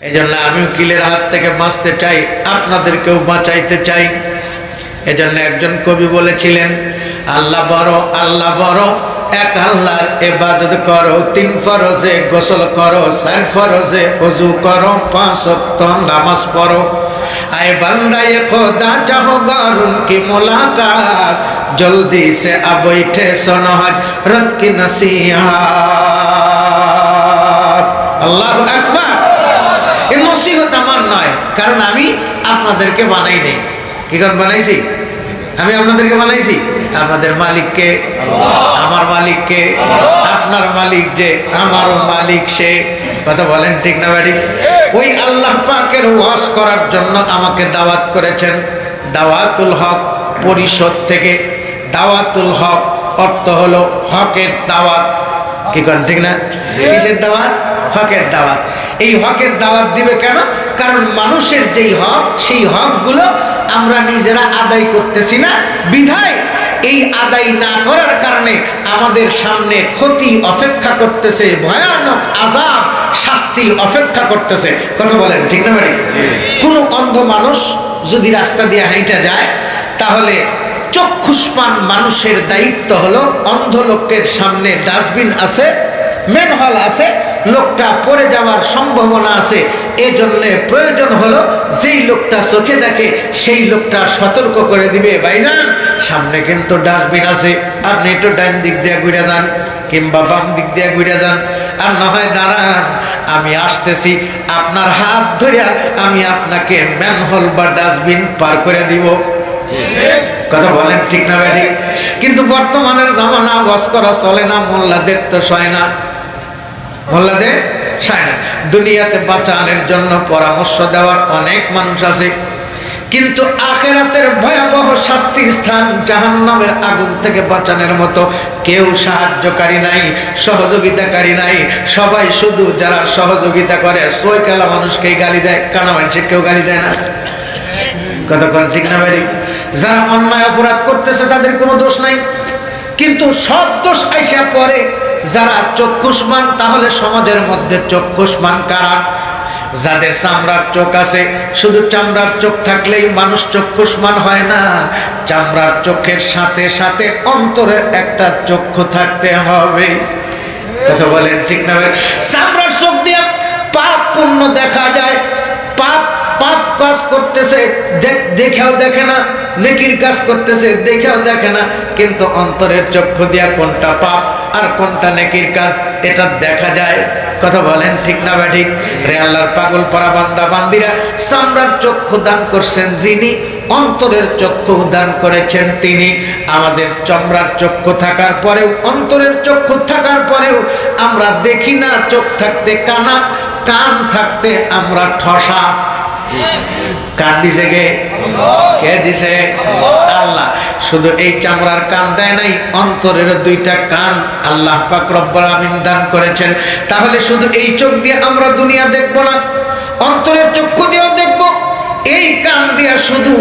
এই জন্য আমি উকিলের হাত থেকে বাঁচতে চাই, আপনাদেরকেও বাঁচাইতে চাই। এজন্য একজন কবি বলেছিলেন, আল্লাহ বড়, আল্লাহ বড়, এক আল্লাহর ইবাদত করো, 3 ফরজে গোসল করো, 4 ফরজে ওযু করো, 5 ওয়াক্ত নামাজ পড়ো। আয়ে বান্দা এ খোদা চাহো গারুন কি মুলাকাত, জলদি সে আব बैठे सुनो हजरत की नसीहत। আল্লাহু আকবার। এই নসিহত আমার নয়, কারণ আমি আপনাদেরকে বানাই নাই। কি কারণ বানাইছি? আমি আপনাদেরকে বানাইছি। আপনাদের মালিককে, আমার মালিককে, আপনার মালিক যে আমারও মালিক সে। কথা বলেন ঠিক না ভাই? ওই আল্লাহ পাকের ওয়াজ করার জন্য আমাকে দাওয়াত করেছেন। দাওয়াতুল হক পরিষদ থেকে। দাওয়াতুল হক অর্থ হলো হকের দাওয়াত। কি করেন ঠিক না? কিসের দাওয়াত? হকের দাওয়াত। এই হকের দাওয়াত দিবে কেন? কারণ মানুষের যেই হক, সেই হকগুলো আমরা নিজেরা আদায় করতেছি না, বিধায় এই আদায় না করার কারণে আমাদের সামনে ক্ষতি অপেক্ষা করতেছে, ভয়ানক আযাব, শাস্তি অপেক্ষা করতেছে। কথা বলেন ঠিক না ভাই? কোনো অন্ধ মানুষ যদি রাস্তা দিয়ে হাঁটা যায়, তাহলে চক্ষুষ্মান মানুষের দায়িত্ব হলো অন্ধ লোকের সামনে ডাস্টবিন আছে, ম্যানহোল আছে, লোকটা পড়ে যাওয়ার সম্ভাবনা আছে। এজন্য প্রয়োজন হলো যেই লোকটা চোখে দেখে সেই লোকটা সতর্ক করে দিবে, ভাইজান সামনে কিন্তু ডাস্টবিন আছে, আপনি একটু ডান দিক দিয়ে ঘুরে যান কিংবা বাম দিক দিয়ে ঘুরে যান, আর না হয় দাঁড়ান, আমি আসতেছি, আপনার হাত ধরে আমি আপনাকে ম্যানহোল বা ডাস্টবিন পার করে দিব। কথা বলেন ঠিক না ভাই? কিন্তু বর্তমানের জামানা ওয়াজ করা চলে না, মোল্লাদের তো সয় না, মোল্লাদের সয় না। দুনিয়াতে বাঁচানোর জন্য পরামর্শ দেওয়ার অনেক মানুষ আছে, কিন্তু আখিরাতের ভয়াবহ শাস্তির স্থান জাহান্নামের আগুন থেকে বাঁচানোর মতো কেউ সাহায্যকারী নাই, সহযোগিতাকারী নাই। সবাই শুধু যারা সহযোগিতা করে সৈকালা মানুষকেই গালি দেয়, কানা মানুষকে কেউ গালি দেয় না। কতক্ষণ ঠিক না ভাই? যারা অন্যায় অপরাধ করতেছে তাদের কোনো দোষ নাই, কিন্তু সব দোষ আইসা পড়ে যারা চক্ষুষ্মান। তাহলে সমাজের মধ্যে চক্ষুষ্মান কারা? যাদের চামড়ার চোখ আছে। শুধু চামড়ার চোখ থাকলেই মানুষ চক্ষুষ্মান হয় না, চামড়ার চোখের সাথে সাথে অন্তরের একটা চক্ষু থাকতে হবে। কথা বলেন ঠিক না ভাই? চামড়ার চোখ দিয়ে পাপ পুণ্য দেখা যায়, পাপ পাপ কাজ করতেছে দেখেও দেখে না, নেকির কাজ করতেছে দেখেও দেখে না, কিন্তু অন্তরের চক্ষু দিয়া কোনটা পাপ আর কোনটা নেকির কাজ এটা দেখা যায়। কথা বলেন ঠিক না ভাই? ঠিক। রে আল্লাহর পাগল পারা বান্দা বান্দিরা, চামড়ার চক্ষু দান করছেন যিনি, অন্তরের চক্ষু দান করেছেন তিনি। আমাদের চামড়ার চক্ষু থাকার পরেও, অন্তরের চক্ষু থাকার পরেও আমরা দেখি না, চোখ থাকতে কানা, কান থাকতে আমরা ঠসা। কান দিছে কে? কে দিছে? আল্লাহ। শুধু এই চামড়ার কান দেয় নাই, অন্তরের 2টা কান আল্লাহ পাক রব্বুল আমিন দান করেছেন। তাহলে শুধু এই চোখ দিয়ে আমরা দুনিয়া দেখবো না, অন্তরের চক্ষু দিয়েও দেখবো। এই কান দিয়ে শুধু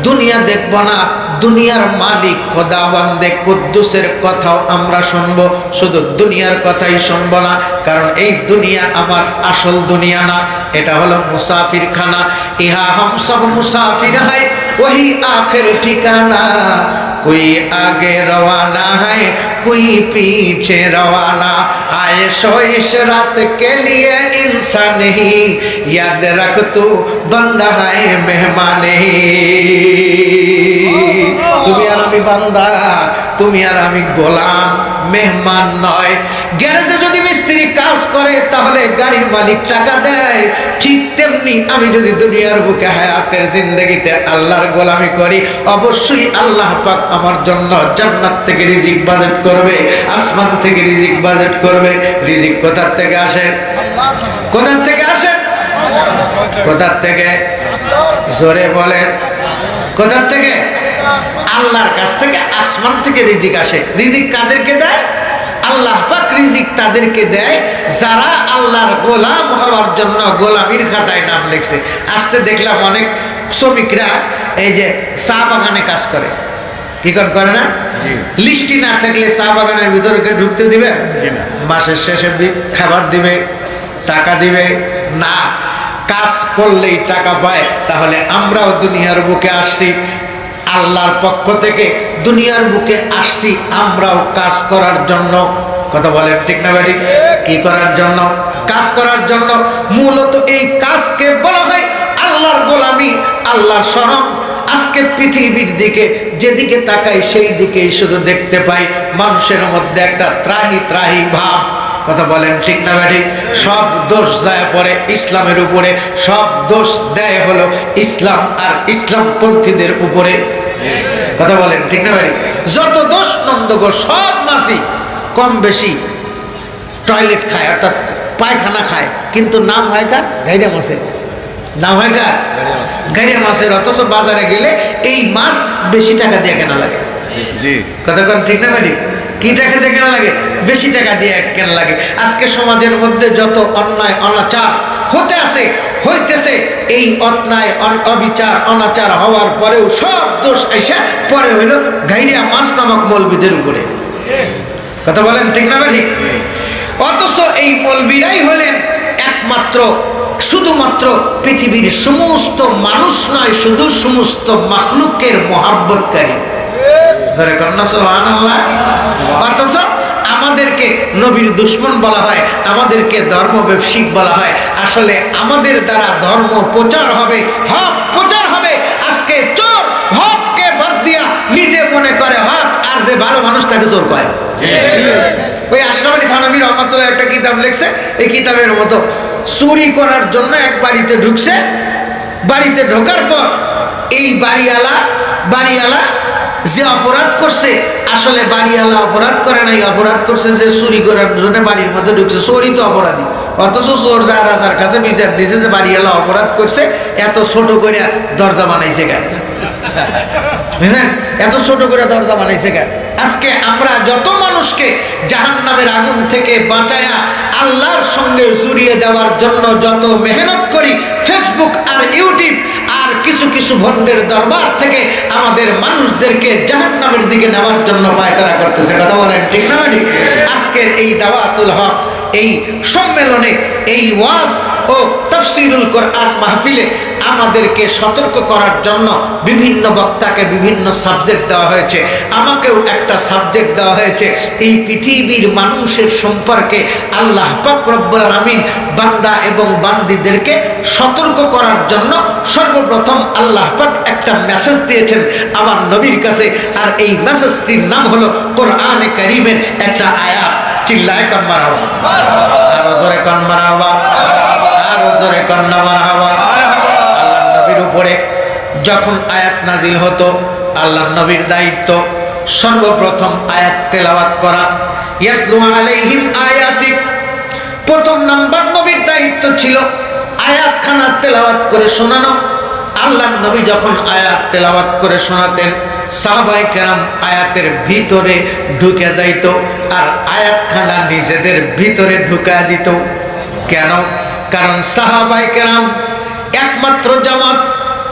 দুনিয়া দেখবো না, দুনিয়ার মালিক খোদাবন্দে কুদ্দুসের কথাও আমরা শুনবো। শুধু দুনিয়ার কথাই শুনবো না, কারণ এই দুনিয়া আমার আসল দুনিয়া না, এটা হলো মুসাফির খানা। ইহা হাম সব মুসাফির হায়, ওহি আখির ঠিকানা। कोई आगे रवाना है, कोई पीछे रवाना। आए सो इस रात के लिए इंसान ही, याद रख तू बंदा है मेहमान ही। তুমি আর আমি বান্দা, তুমি আর আমি গোলাম, মেহমান নয়। গ্যারেজে যদি মিস্ত্রি কাজ করে তাহলে গাড়ির মালিক টাকা দেয়, ঠিক তেমনি আমি যদি দুনিয়ার বুকে হায়াতের জিন্দেগিতে আল্লাহর গোলামি করি, অবশ্যই আল্লাহ পাক আমার জন্য জান্নাত থেকে রিজিক বাজেট করবে, আসমান থেকে রিজিক বাজেট করবে। রিজিক কোথা থেকে আসে? কোথা থেকে আসে? কোথা থেকে? জোরে বলেন, কোথা থেকে? আল্লাহর কাছ থেকে, আসমান থেকে রিজিক আসে। রিজিক কাদেরকে দেয়? আল্লাহ পাক রিজিক তাদেরকে দেয় যারা আল্লাহর গোলাম হওয়ার জন্য গোলামির খাতায় নাম লিখছে। আসতে দেখলাম অনেক শ্রমিকরা এই যে চা বাগানে কাজ করে। কি করে না? লিস্টি না থাকলে চা বাগানের ভিতরে ঢুকতে দিবে? মাসের শেষে খাবার দিবে, টাকা দিবে না। কাজ করলেই টাকা পায়, তাহলে আমরাও দুনিয়ার বুকে আসছি, আল্লাহর পক্ষ থেকে দুনিয়ার বুকে আসছি আমরাও কাজ করার জন্য। কথা বলেন ঠিক না ভাই? কি করার জন্য? কাজ করার জন্য। মূলত এই কাজকে বলা হয় আল্লাহর গোলামি, আল্লাহর শরণ। আজকে পৃথিবীর দিকে যেদিকে তাকাই সেই দিকেই শুধু দেখতে পাই মানুষের মধ্যে একটা ত্রাহি ত্রাহি ভাব। কথা বলেন ঠিক না ভাই? সব দোষ যায় পড়ে ইসলামের উপরে, সব দোষ দেয় হলো ইসলাম আর ইসলামপন্থীদের উপরে। কথা বলেন ঠিক না ভাই? যত দোষ নন্দগো সব মাসি কম বেশি টয়লেট খায়, অর্থাৎ পায়খানা খায়, কিন্তু নাম হয় কার? গাইরা মাছের। নাম হয় কার? গাইরা মাছের। অথচ বাজারে গেলে এই মাছ বেশি টাকা দিয়ে কেনা লাগে। জি, কথা কোন ঠিক না ভাই? কি টাকা দিয়ে কেনা লাগে? বেশি টাকা দিয়ে কেনা লাগে। আজকে সমাজের মধ্যে যত অন্যায় অনাচার হতে আছে হইতেছে, এই অন্যায় অবিচার অনাচার হওয়ার পরেও সব দোষ আইসা পরে হইল গাইরা মাছ নামক মৌলবীদের উপরে। কথা বলেন ঠিক না ভাই? অথচ এই মৌলবীরাই হলেন একমাত্র, শুধুমাত্র পৃথিবীর সমস্ত মানুষ নয়, শুধু সমস্ত মাখলুকের মহাব্বতকারী। অথচ আমাদেরকে নবীর দুশ্মন বলা হয়, আমাদেরকে ধর্ম ব্যবসায়িক বলা হয়। আসলে আমাদের দ্বারা ধর্ম প্রচার হবে, হক প্রচার হবে। আজকে চোর হককে বাদ দিয়া নিজে মনে করে হক, আর যে ভালো মানুষ তাকে চোর কয়। ওই আশরাফ আলী থানভী রহমাতুল্লাহ একটা কিতাব লিখছে, এই কিতাবের মতো চুরি করার জন্য এক বাড়িতে ঢুকছে। বাড়িতে ঢোকার পর এই বাড়িওয়ালা যে অপরাধ করছে, আসলে বাড়িওয়ালা অপরাধ করে নাই, অপরাধ করছে যে চুরি করার জন্য বাড়ির মধ্যে ঢুকছে। চোরই তো অপরাধী। অথচ চোর যারা তার কাছে বিচার দিয়েছে যে বাড়িওয়ালা অপরাধ করছে, এত ছোট করে দরজা বানাইছে কেন? বুঝলেন? এত ছোট করে দরজা বানাইছে কেন? আজকে আমরা যত মানুষকে জাহান্নামের আগুন থেকে বাঁচায়া আল্লাহর সঙ্গে জড়িয়ে দেওয়ার জন্য যত মেহনত করি, ফেসবুক আর ইউটিউব আর কিছু কিছু ভণ্ডের দরবার থেকে আমাদের মানুষদেরকে জাহান্নামের দিকে নেওয়ার জন্য পায়তারা করতেছে। কথা বলেন ঠিক না? আজকের এই দাওয়াতুল হক, এই সম্মেলনে, এই ওয়াজ ও তাফসীরুল কোরআন মাহফিলে আমাদেরকে সতর্ক করার জন্য বিভিন্ন বক্তাকে বিভিন্ন সাবজেক্ট দেওয়া হয়েছে। আমাকেও একটা সাবজেক্ট দেওয়া হয়েছে। এই পৃথিবীর মানুষের সম্পর্কে আল্লাহ পাক রব্বুল আলামিন বান্দা এবং বান্দীদেরকে সতর্ক করার জন্য সর্বপ্রথম আল্লাহ পাক একটা মেসেজ দিয়েছেন আমার নবীর কাছে। আর এই মেসেজটির নাম হলো কোরআনে কারীমের একটা আয়াত। চিল্লায় কান মারহাবা, আরো জোরে কান মারহাবা, আরো জোরে কান মারহাবা। আল্লাহ নবীর উপরে যখন আয়াত নাজিল হতো, আল্লাহ নবীর দায়িত্ব সর্বপ্রথম আয়াত তেলাওয়াত করা। ইয়াতলু আলাইহিম আয়াতিক, প্রথম নাম্বার নবীর দায়িত্ব ছিল আয়াতখানা তেলাওয়াত করে শোনানো। আল্লাহ নবী যখন আয়াত তেলাওয়াত করে শোনাতেন, সাহাবায়ে কেরাম আয়াতের ভিতরে ঢুকে যাইত আর আয়াতখানা নিজেদের ভিতরে ঢুকা দিত। কেন? কারণ সাহাবায়ে কেরাম একমাত্র জামাত,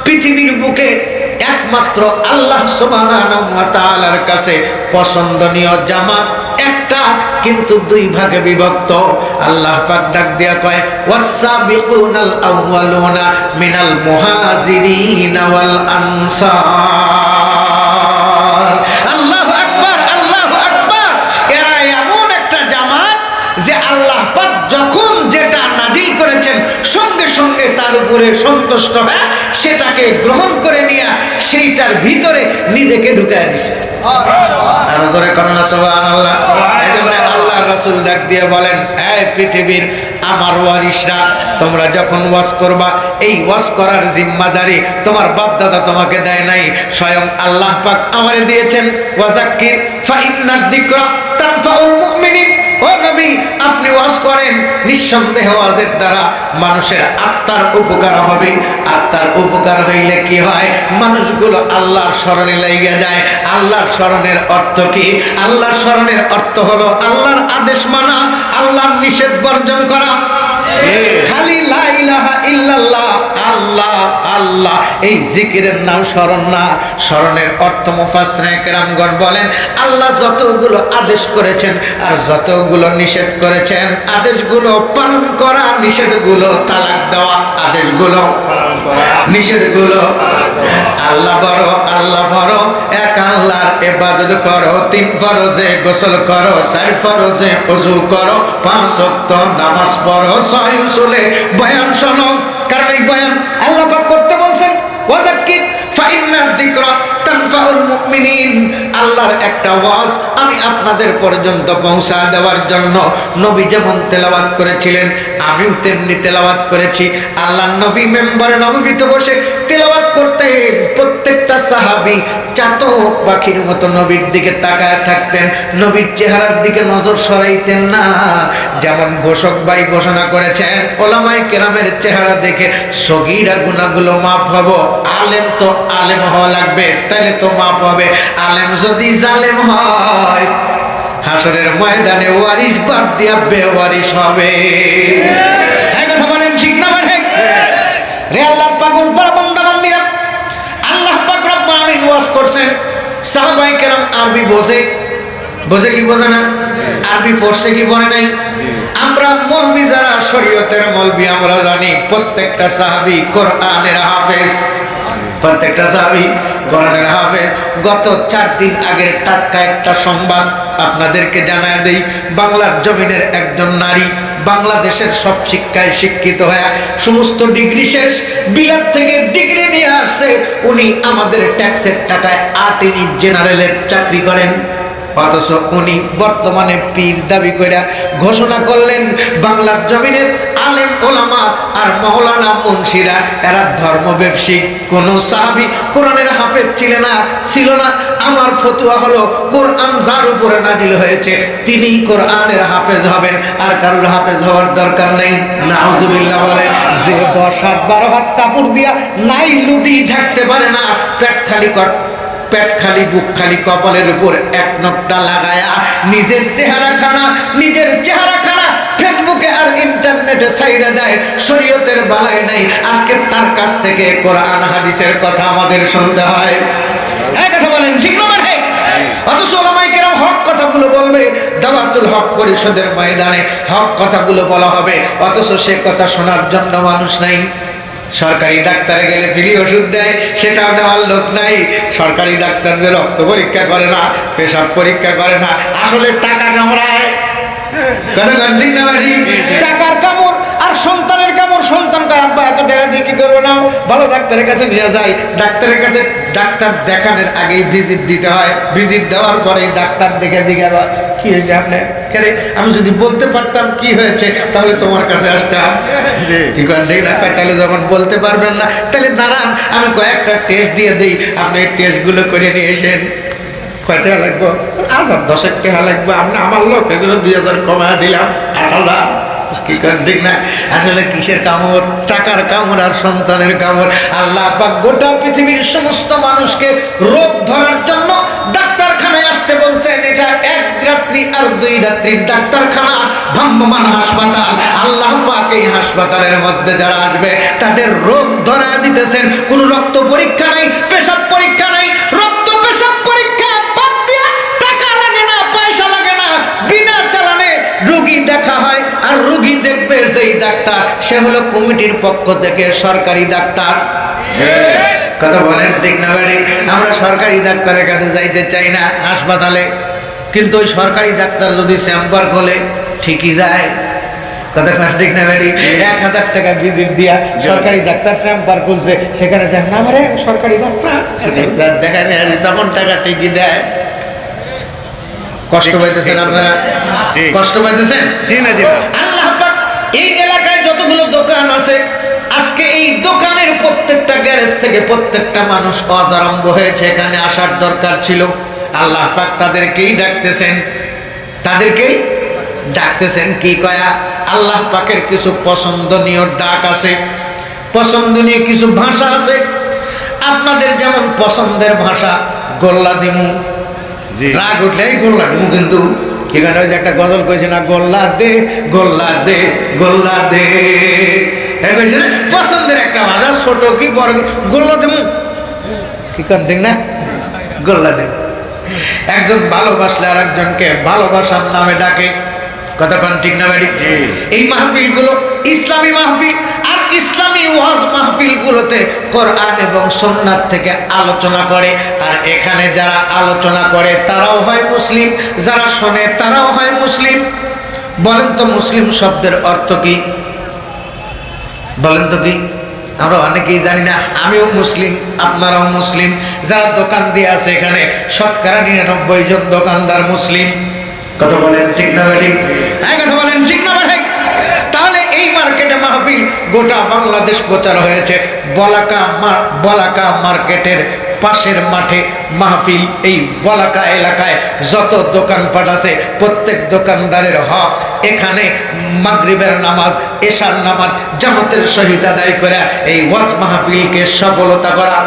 পৃথিবীর বুকে একমাত্র আল্লাহ সুবহানাহু ওয়া তাআলার কাছে পছন্দনীয় জামাত একটা, কিন্তু দুই ভাগে বিভক্ত। আল্লাহ পাক ডাক দিয়া কয় ওয়াসাবিকুনাল আউয়ালুনা মিনাল মুহাজিরিন ওয়াল আনসার। আল্লাহু আকবার, আল্লাহু আকবার। এরা এমন একটা জামাত যে আল্লাহ পাক যখন যেটা নাজিল করেছেন সঙ্গে সঙ্গে তার উপরে সন্তুষ্ট হয়ে সেটাকে গ্রহণ করে নিয়ে সেইটার ভিতরে নিজেকে ঢুকায় দিছে। আর জোরে কন্না সুবহানাল্লাহ। এজন্য আল্লাহ রাসূল ডাক দিয়ে বলেন, এই পৃথিবীর আমার ওয়ারিসরা, তোমরা যখন ওয়াজ করবা, এই ওয়াজ করার জিম্মাদারি তোমার বাপ দাদা তোমাকে দেয় নাই, স্বয়ং আল্লাহ পাক আমারে দিয়েছেন। ওয়াজাক্কির ফা ইন্নাদ যিকরা তানফাউল মুমিনিন। ও নবী, আপনি ওয়াজ করেন, নিঃসন্দেহে ওয়াজের দ্বারা মানুষের আত্মার উপকার হবে। আত্মার উপকার হইলে কি হয়? মানুষগুলো আল্লাহর শরণে লাইগা যায়। আল্লাহর শরণের অর্থ কি? আল্লাহর শরণের অর্থ হলো আল্লাহর আদেশ মানা, আল্লাহর নিষেধ বর্জন করা। খালি লা ইলাহা ইল্লাল্লাহ, আল্লাহ আল্লাহ, এই জিকিরের নাম স্মরণ না। স্মরণের অর্থ মুফাসসিরিনে কেরামগণ বলেন, আল্লাহ যতগুলো আদেশ করেছেন আর যতগুলো নিষেধ করেছেন, আদেশগুলো পালন করা, নিষেধগুলো তালাক দেওয়া। আদেশগুলো পালন করা, নিষেধগুলো আল্লাহ বড়, আল্লাহ বড়, এক আল্লাহর ইবাদত করো, 3 ফরজে গোসল করো, 4 ফরজে ওযু করো, 5 ওয়াক্ত নামাজ পড়ো, 6 উসুলে বয়ান শোনো। কারণ এই বয়ান আল্লাহ পাক করতে বলছেন, ওয়াযাক্কির ফাইন্না যিকরা তানফাউল মুমিনিন। আল্লাহর একটা ওয়াজ আমি আপনাদের পর্যন্ত পৌঁছা দেওয়ার জন্য নবী যেমন তেলাওয়াত করেছিলেন, আমিও তেমনি তেলাওয়াত করেছি। আল্লাহর নবী মেম্বারে নববীতে বসে তেলাওয়াত করতেন। প্রত্যেকটা সাহাবী চাতক পাখির মতো নবীর দিকে তাকায় থাকতেন, নবীর চেহারার দিকে নজর সরাইতেন না। যেমন ঘোষক ভাই ঘোষণা করেছেন, ওলামায়ে কেরামের চেহারা দেখে সগীরা গুনাহগুলো মাফ হবে। আলেম তো আলেম হওয়া লাগবে, তাহলে তো মাফ হবে। আলেম যদি জালেম হয়, হাসরের ময়দানে ওয়ারিশ বাদ দিয়া বেওয়ারিশ হবে। এই কথা বলেন ঠিক না ভাই? রে আল্লাহ পাগল পারা বান্দা বান্দিরা, আল্লাহ পাক রব্বুল আলামিন ওয়াজ করছেন। সাহাবায়ে কেরাম আরবি বোঝে, বোঝে কি বোঝে না? আরবি পড়ছে কি পড়ে নাই? আমরা মৌলবি যারা শরীয়তের মৌলবি, আমরা জানি প্রত্যেকটা সাহাবী কোরআনের হাফেজ। প্রত্যেকটা সাহাবী কোরআনের হাফেজ। গত 4 দিন আগের টাটকা একটা সংবাদ আপনাদেরকে জানায় দেই। বাংলার জমিনের একজন নারী বাংলাদেশের সব শিক্ষায় শিক্ষিত হয়ে সমস্ত ডিগ্রি শেষ, বিলাত থেকে ডিগ্রি নিয়ে আসছে। উনি আমাদের ট্যাক্সের টাকায় অ্যাটর্নি জেনারেলের চাকরি করেন, অথচ উনি বর্তমানে পীর দাবি করে ঘোষণা করলেন বাংলার জমিনের আলেম ওলামা আর মাওলানা মুন্সিরা এরা ধর্ম ব্যবসায়িক। কোন সাহাবী কোরআনের হাফেজ ছিল না। আমার ফতোয়া হলো, কোরআন যার উপরে নাজিল হয়েছে তিনিই কোরআনের হাফেজ হবেন, আর কারোর হাফেজ হওয়ার দরকার নেই। নাউজুবিল্লাহ বলেন। যে 10 হাত 12 হাত কাপড় দিয়া নাই লুদি ঢাকতে পারে না, পেট খালি বুক খালি কপালের উপর এক নকটা লাগায়া নিজের চেহারা খানা ফেসবুকে আর ইন্টারনেটে ছাইড়া দেয়, শরীয়তের বালাই নাই। আজকে তার কাছ থেকে কোরআন হাদিসের কথা আমাদের শুনতে হয়। এই কথা বলেন ঠিক না ভাই? অথচ ওলামায়ে কেরাম হক কথাগুলো বলবে, দাওয়াতুল হক পরিষদের ময়দানে হক কথাগুলো বলা হবে, অথচ সে কথা শোনার জন্য মানুষ নাই। সরকারি ডাক্তারে গেলে ফ্রি ওষুধ দেয়, সেটাও নেওয়ার লোক নাই। সরকারি ডাক্তার যে রক্ত পরীক্ষা করে না, পেশাব পরীক্ষা করে না, আসলে টাকা কামড়ায়। টাকার কামড় আর সন্তানের কামড়। সন্তানটা আব্বা এত টাকা দিয়ে কি করবো না, ভালো ডাক্তারের কাছে নিয়ে যায়। ডাক্তারের কাছে ডাক্তার দেখানোর আগেই ভিজিট দিতে হয়, ভিজিট দেওয়ার পরে ডাক্তার দেখে জিজ্ঞাসা কি হয়েছে আপনার। আমি যদি বলতে পারতাম কি হয়েছে তাহলে তোমার কাছে আসতাম। ঠিক না? তাহলে যখন বলতে পারবেন না, তাহলে দাঁড়ান আমি কয়েকটা টেস্ট দিয়ে দিই, আপনি টেস্টগুলো করে নিয়ে এসেন। কয় টাকা লাগবো? 10 টাকা লাগবে। আপনি আমার লোক, এজন্য 2000 কমায় দিলাম, 8000। কি করেন ঠিক না? আসলে কিসের কামড়? টাকার কামড় আর সন্তানের কামড়। আল্লাহ পাক গোটা পৃথিবীর সমস্ত মানুষকে রোগ ধরার জন্য ডাক্তারখানায় আসতে বলছেন। এটা 1 রাত্রি আর 2 রাত্রির ডাক্তারখানা, ভ্রাম্যমাণ হাসপাতাল। আল্লাহ পাক এই হাসপাতালের মধ্যে যারা আসবে তাদের রোগ ধরা দিতেছেন। কোনো রক্ত পরীক্ষা নাই, পেশাব পরীক্ষা নাই। রক্ত পেশাব পরীক্ষা বাদ দিয়া টাকা লাগে না, পয়সা লাগে না, বিনা চালানে রোগী দেখা হয়। আর রোগী দেখবে সেই ডাক্তার, সে হলো কমিটির পক্ষ থেকে সরকারি ডাক্তার। কথা বলেন ঠিক না ভাই? আমরা সরকারি ডাক্তারের কাছে যাইতে চাই না হাসপাতালে, কিন্তু ওই সরকারি ডাক্তার যদি চেম্বার খোলে ঠিকই যায়। কথা কাজ ঠিক না ভাই? 1000 টাকা ভিজিট দিয়া সরকারি ডাক্তার চেম্বার খুলছে, সেখানে যায় না মানে সরকারি ডাক্তার দেখা নেই, তখন টাকা ঠিকই দেয়। কষ্ট পাইতেছেন আপনারা? কষ্ট পাইতেছেন? আল্লাহ পাক এই এলাকায় যতগুলো দোকান আছে, আজকে এই দোকানের প্রত্যেকটা গ্যারেজ থেকে প্রত্যেকটা মানুষ আরম্ভ হয়েছে, এখানে আসার দরকার ছিল। আল্লাহ পাক তাদেরকেই ডাকতেছেন কি কয়া? আল্লাহ পাকের কিছু পছন্দনীয় ডাক আছে, পছন্দনীয় কিছু ভাষা আছে। আপনাদের যেমন পছন্দের ভাষা গোল্লা দিমু, রাগ উঠলেই গোল্লা দিমু, কিন্তু এখানে ওই যে একটা গজল কইছে না, গোল্লা দে গোল্লা দে গোল্লা দে, পছন্দের একটা ভাষা ছোট কি বড় কি, গোল্লা দেবো কি কন ঠিক না, গোল্লা দেব। একজন ভালোবাসলে আর একজনকে ভালোবাসার নামে ডাকে, কতক্ষণ ঠিক না বাড়ি। এই মাহফিল গুলো ইসলামী মাহফিল, আর ইসলামী ওয়াজ মাহফিল গুলোতে কোরআন এবং সুন্নাত থেকে আলোচনা করে, আর এখানে যারা আলোচনা করে তারাও হয় মুসলিম, যারা শোনে তারাও হয় মুসলিম। বলেন তো মুসলিম শব্দের অর্থ কি, বলেন তো কি? আমরা অনেকেই জানি না। আমিও মুসলিম, আপনারাও মুসলিম। যারা দোকান দিয়ে আছে এখানে শতকরা 99 জন দোকানদার মুসলিম। কথা বলেন ঠিক না ভাই? হ্যাঁ, কথা বলেন ঠিক না ভাই? তাহলে এই মার্কেটে মাহফিল গোটা বাংলাদেশ প্রচার হয়েছে। বলাকা মার্কেটের পাশের মাঠে মাহফিল। এই বলাকা এলাকায় যত দোকানপাট আছে প্রত্যেক দোকানদারের হক এখানে মাগরিবের নামাজ, এশার নামাজ জামাতের সহিত আদায় করে এই ওয়াজ মাহফিলকে সফলতা করা।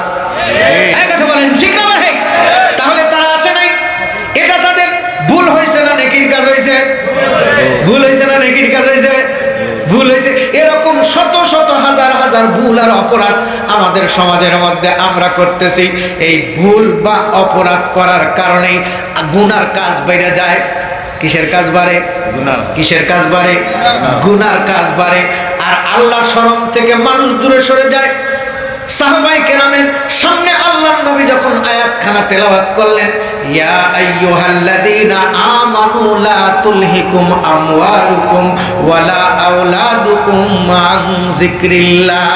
এই কথা বলেন ঠিক না ভাই? তাহলে তারা আসে নাই, এটা তাদের ভুল হয়েছে না নেকির কাজ হয়েছে? ভুল হয়েছে না নেকির কাজ হয়েছে? ভুল হয়েছে। এরকম শত শত হাজার হাজার ভুল আর অপরাধ আমাদের সমাজের মধ্যে আমরা করতেছি। এই ভুল বা অপরাধ করার কারণেই গুনার কাজ বেড়ে যায়। কিসের কাজ বাড়ে? কিসের কাজ বাড়ে? গুনার কাজ বাড়ে। আর আল্লাহ শরম থেকে মানুষ দূরে সরে যায়। সাহাবায়ে কেরামের সামনে আল্লাহর নবী যখন আয়াতখানা তেলাওয়াত করলেন, ইয়া আইয়ুহাল্লাযীনা আমানু লা তুলহিকুম আমওয়ালুকুম ওয়ালা আওলাদুকুম আন যিকরিল্লাহ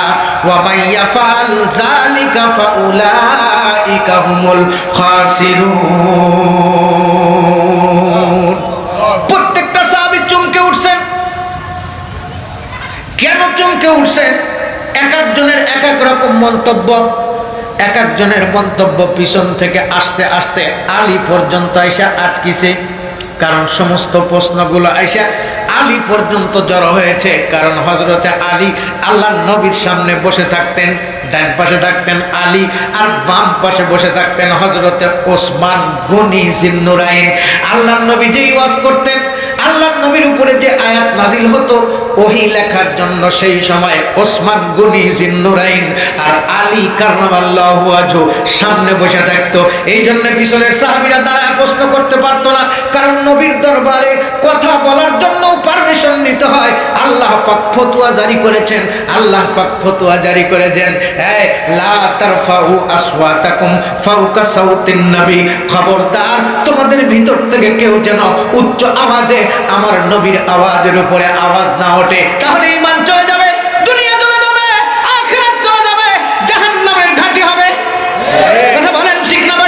ওয়া মান ইয়াফআল যালিকা ফাউলাইকা হুমুল খাসিরুন। প্রত্যেকটা সাহাবী চমকে উঠছেন। কেন চমকে উঠছেন? এক একজনের এক এক রকম মন্তব্য। এক একজনের মন্তব্য পিছন থেকে আস্তে আস্তে আলী পর্যন্ত আইসা আটকিছে। কারণ সমস্ত প্রশ্নগুলো আইসা আলী পর্যন্ত জড়ো হয়েছে। কারণ হযরতে আলী আল্লাহর নবীর সামনে বসে থাকতেন, ডান পাশে থাকতেন আলী, আর বাম পাশে বসে থাকতেন হযরতে ওসমান গনি জিন্নুরাইন। আল্লাহর নবী যেই ওয়াজ করতেন, আল্লাহর নবীর উপরে যে আয়াত নাজিল হতো ওহী লেখার জন্য সেই সময় ওসমান গনি জিন্নুরাইন আর আলী কাররামাল্লাহু ওয়াজহু সামনে বসে থাকতো। এই জন্য পিছনের সাহাবীরা দাঁড়ায় প্রশ্ন করতে পারতো না। কারণ নবীর দরবারে কথা বলার জন্য পারমিশন নিতে হয়। আল্লাহ পাক ফতোয়া জারি করেছেন, আল্লাহ পাক ফতোয়া জারি করেছেন, এই লা তারফাউ আসওয়াতাকুম ফাওকা সাউতিন নবী, খবরদার তোমাদের ভিতর থেকে কেউ যেন উচ্চ আওয়াজে আমার নবীর আওয়াজের উপরে আওয়াজ না ওঠে। তাহলে ঈমান চলে যাবে, দুনিয়া চলে যাবে, আখিরাত চলে যাবে, জাহান্নামের ঘাঁটি হবে। কথা বলেন ঠিক না ভাই?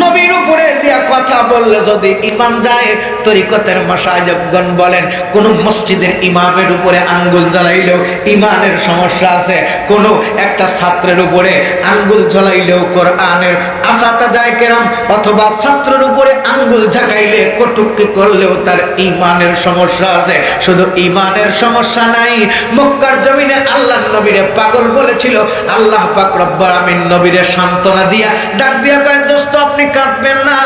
নবীর উপরে দিয়া কথা বললে যদি ঈমান যায়, তরিকতের মাশায়েখগণ বলেন কোন মসজিদের ইমামের উপরে আঙ্গুল জ্বলাইলেও ঈমানের সমস্যা আছে। কোন একটা ছাত্রের উপরে আঙ্গুল জ্বলাইলেও কোরআনের আসাতাজায়ে কেরাম অথবা ছাত্রের উপরে আঙ্গুল ঝাঁকাইলে কটূক্তি করলেও তার ঈমানের সমস্যা আছে। শুধু ঈমানের সমস্যা নাই, মক্কার জমিনে আল্লাহর নবীরে পাগল বলেছিল। আল্লাহ পাক রব্বুল আলামিন নবীরে সান্ত্বনা দিয়া ডাক দিয়া কয়, দোস্ত আপনি কাঁদবেন না।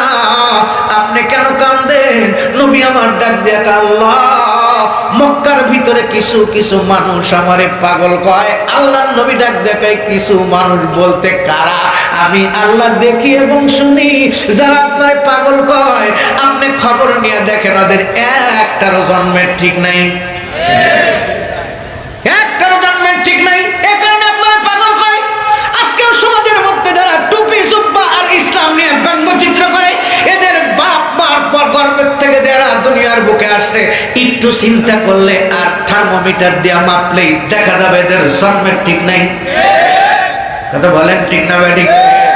আপনি কেন কাঁদেন? নবী আমার ডাক দিয়া কয়, আল্লাহ মক্কার ভিতরে কিছু কিছু মানুষ আমারে পাগল কয়। আল্লাহর নবী ডাক দিয়া কয়, কিছু মানুষ বলতে কারা? আমি আল্লাহ দেখি এবং শুনি। যারা আপনারে পাগল কয় আপনি খবর নিয়ে দেখেন, ওদের একটারও জন্মের ঠিক নাই, একটারও জন্মের ঠিক নাই। এ কারণে আপনারা পাগল কয়। আজকেও সমাজের মধ্যে যারা টুপি জুব্বা আর ইসলাম নিয়ে ব্যঙ্গচিত্র করে, এদের বাপ মার পর গর্ভের থেকে যারা দুনিয়ার বুকে আসছে, একটু চিন্তা করলে আর থার্মোমিটার দিয়ে মাপলেই দেখা যাবে এদের জন্মের ঠিক নাই। কথা বলেন ঠিক না ভাই? ঠিক।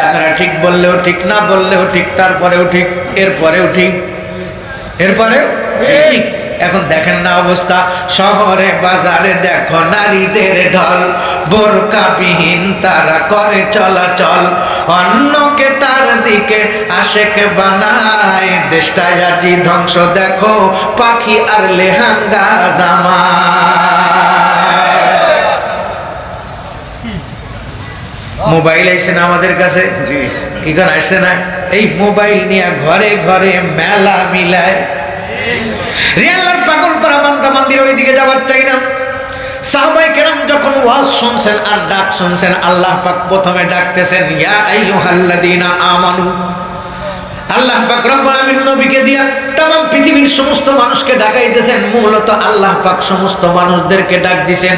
আপনারা ঠিক বললেও ঠিক, না বললেও ঠিক, তারপরেও ঠিক, এরপরেও ঠিক, এরপরেও ঠিক। এখন দেখেন না অবস্থা, শহরে বাজারে দেখো নারীদের ঢল, বোরকাবিহীন তারা করে চলাচল, অন্যকে তার দিকে আশেক বানায়, দেশটায় আজি ধ্বংস দেখো পাখি আর লেহেঙ্গা জামা। মোবাইল আইসে না আমাদের কাছে? জি। কি করে আসে না? এই মোবাইল নিয়ে ঘরে ঘরে মেলা মিলায়। রিয়ালার পাগল পারা বান্দা বান্দির ওইদিকে যাবার চাই না। সাহাবায়ে কেরাম যখন ওয়াজ শুনছেন আর ডাক শুনছেন, আল্লাহ পাক প্রথমে ডাকতেছেন ইয়া আইয়ুহাল্লাযীনা আমানু। আল্লাহ পাক রব্বুল আমিন নবীকে দিয়া तमाम পৃথিবীর সমস্ত মানুষকে ডাকাইতেছেন। মূলত আল্লাহ পাক সমস্ত মানুষদেরকে ডাক দিবেন।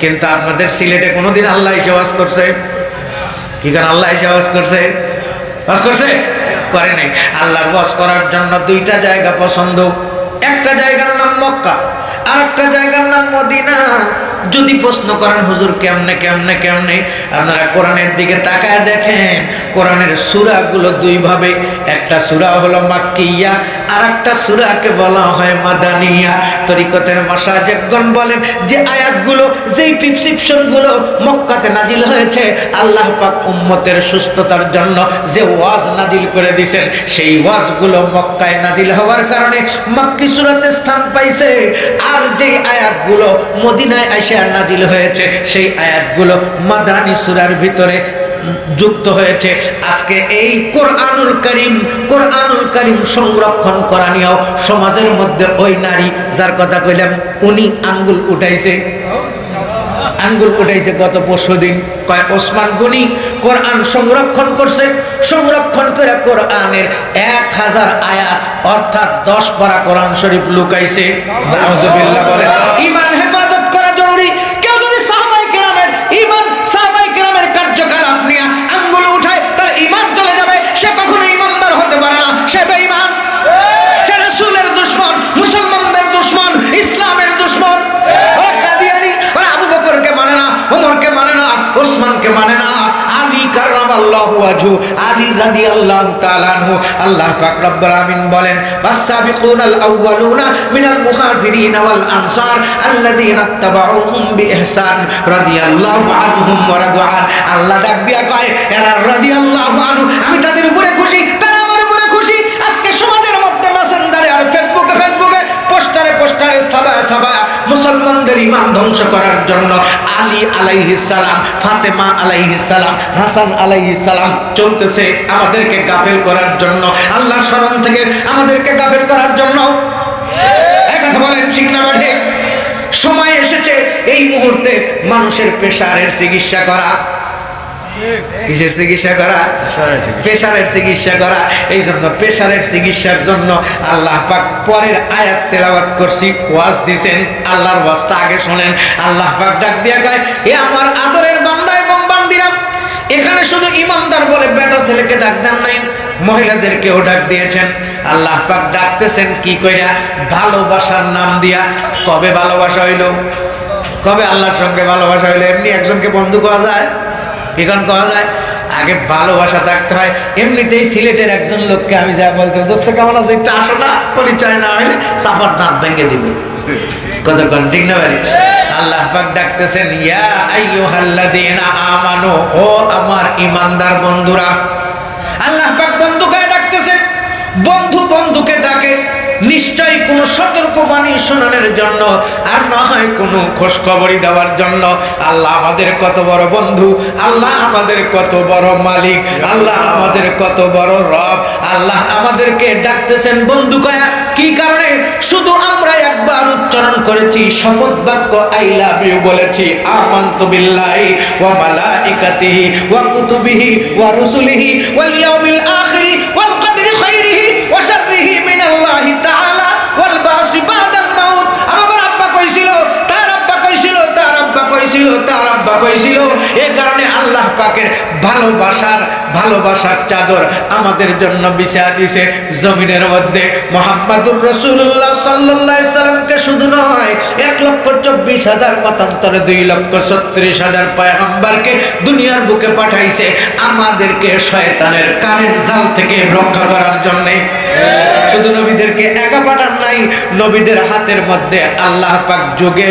কিন্তু আপনাদের সিলেটে কোনোদিন আল্লাহ এসে ওয়াজ করছে? কি কারণ আল্লাহ এসে ওয়াজ করছে? ওয়াজ করছে? করে নাই। আল্লাহর ওয়াজ করার জন্য দুইটা জায়গা পছন্দ। একটা জায়গার নাম মক্কা, আর একটা জায়গার নাম মদিনা। যদি প্রশ্ন করেন হুজুর কেমনে কেমনে কেমনে, আপনারা কোরআনের দিকে তাকায় দেখেন, কোরআনের সূরাগুলো দুই ভাবে। একটা সূরা হলো মাক্কিয়া, আর একটা সূরাকে বলা হয় মাদানিয়া। তরিকতের মাশায়েখগণ বলেন যে আয়াতগুলো, যেই প্রেসক্রিপশনগুলো মক্কাতে নাজিল হয়েছে, আল্লাহ পাক উম্মতের সুস্থতার জন্য যে ওয়াজ নাজিল করে দিয়েছেন, সেই ওয়াজগুলো মক্কায় নাজিল হওয়ার কারণে মক্কি সূরাতে স্থান পাইছে। আর যেই আয়াতগুলো মদিনায় এসে নাজিল হয়েছে, সেই আয়াতগুলো মাদানী সূরার ভিতরে যুক্ত হয়েছে। আজকে এই কোরআনুল কারীম সংরক্ষণ করা নিয়েও সমাজের মধ্যে ওই নারী যার কথা কইলাম, উনি আঙ্গুল উঠাইছে গত পরশুদিন। কয় ওসমান গনি কোরআন সংরক্ষণ করছে, সংরক্ষণ করে কোরআনের 1000 আয়াত অর্থাৎ 10 পারা কোরআন শরীফ লুকাইছে। নাউজুবিল্লাহ বলে। ঈমান হেফাজত করা জরুরি। কেউ যদি সাহাবায়ে কেরামের কার্যকলাপ নিয়ে আঙ্গুল উঠায়, তার ঈমান চলে যাবে। সে কখনো ঈমানদার হতে পারে না, সে বেঈমান, সে রাসূলের দুশমন, মুসলমানদের দুশমন, ইসলামের দুশমন। ওরা কাদিয়ানী, ওরা আবু বকরকে মানে না, ওমরকে মানে না, ওসমানকে মানে না, আলী কাররামাল্লাহু ওয়াজহু, আলী রাদিয়াল্লাহু তাআলা আনহু। আল্লাহ পাক রব্বুল আমিন বলেন ওয়াস-সাবিকুনাল আউয়ালুনা মিনাল মুহাজিরিন ওয়াল আনসার আল্লাযীনা ইত্তাবাউহুম বিইহসান রাদিয়াল্লাহু আনহুম ওয়া রাদু আন। আল্লাহ ডাক দিয়া কয় এরা রাদিয়াল্লাহু আনহু, আমি তাদের উপরে খুশি, তারা আমার উপরে খুশি। আজকে সমাজের মধ্যে মেসেঞ্জারে আর ফেসবুকে পোস্টারে সাবায়া মুসলমানদের ঈমান ধ্বংস করার জন্য আলী আলাইহিস সালাম, ফাতেমা আলাইহিস সালাম, হাসান আলাইহিস সালাম চলতেছে আমাদেরকে গাফেল করার জন্য, আল্লাহর শরণ থেকে আমাদেরকে গাফেল করার জন্য। এই কথা বলেন ঠিক না ঠিক? সময় এসেছে এই মুহূর্তে মানুষের প্রেসারের চিকিৎসা করা। কিসের চিকিৎসা করা? প্রেসারের চিকিৎসা করা। এই জন্য প্রেসারের চিকিৎসার জন্য আল্লাহ পাক পরের আয়াত তেলাওয়াত করছি, ওয়াজ দিছেন। আল্লাহর ওয়াজটা আগে শুনেন। আল্লাহ পাক ডাক দিয়া কয় এ আমার আদরের বান্দা এবং বান্দিরা, এখানে শুধু ঈমানদার বলে বেটা ছেলেকে ডাক দেন নাই, মহিলাদেরকেও ডাক দিয়েছেন। আল্লাহ পাক ডাকতেছেন কি কইরা? ভালোবাসার নাম দিয়া। কবে ভালোবাসা হইলো? কবে আল্লাহর সঙ্গে ভালোবাসা হইলো? এমনি একজনকে বন্ধু কওয়া যায়? এখন কওয়া যায়? আগে ভালোবাসা থাকতে হয়। এমনিতেই সিলেটের একজন লোককে আমি যা বলতে, দোস্ত কেমন আছে, একটু আসো না, পরিচয় না হইলে সাফার দাঁত ভেঙে দিবে। কতক্ষণ ঠিক না ভাই? আল্লাহ পাক ডাকতেছেন ইয়া আইয়ুহাল্লাযীনা আমানু, ও আমার ঈমানদার বন্ধুরা। আল্লাহ পাক বন্ধুকে ডাকতেছেন। বন্ধুকে ডাকে নিশ্চয়ই কোনো সতর্কবাণী শোনানোর জন্য, আর না হয় কোনো খোঁজখবরই দেওয়ার জন্য। আল্লাহ আমাদের কত বড় বন্ধু, আল্লাহ আমাদের কত বড় মালিক, আল্লাহ আমাদের কত বড় রব। আল্লাহ আমাদেরকে ডাকতেছেন বন্ধু কয়া। কি কারণে? শুধু আমরা একবার উচ্চারণ করেছি শপথ বাক্য আই লাভ ইউ বলেছি, আমানতু বিল্লাহি ওয়া মালাইকাতিহি ওয়া কুতুবিহি ওয়া রুসুলিহি ওয়াল ইয়াউমিল আখিরি ওয়াল কদরি খাইরিহি ওয়া শাররিহি মিনাল্লাহি তাআলা ওয়াল বাসি বাদাল মাউত। আমার আব্বা কইছিল, তার আব্বা কইছিল, তার আব্বা কইছিল, তার আব্বা কইছিল। এই কারণে আল্লাহ পাকের ভালোবাসার চাদর আমাদের জন্য বিছায়া দিয়েছে জমিনের মধ্যে। মুহাম্মাদুর রাসূলুল্লাহ সাল্লাল্লাহু আলাইহি সাল্লামকে শুধু নয়, 1,24,000 মতান্তরে 2,36,000 পয়গম্বরকে দুনিয়ার বুকে পাঠাইছে আমাদেরকে শয়তানের কারেন্ট জাল থেকে রক্ষা করার জন্য। শুধু নবীদেরকে একা পাঠান নাই, নবীদের হাতের মধ্যে আল্লাহ পাক যুগে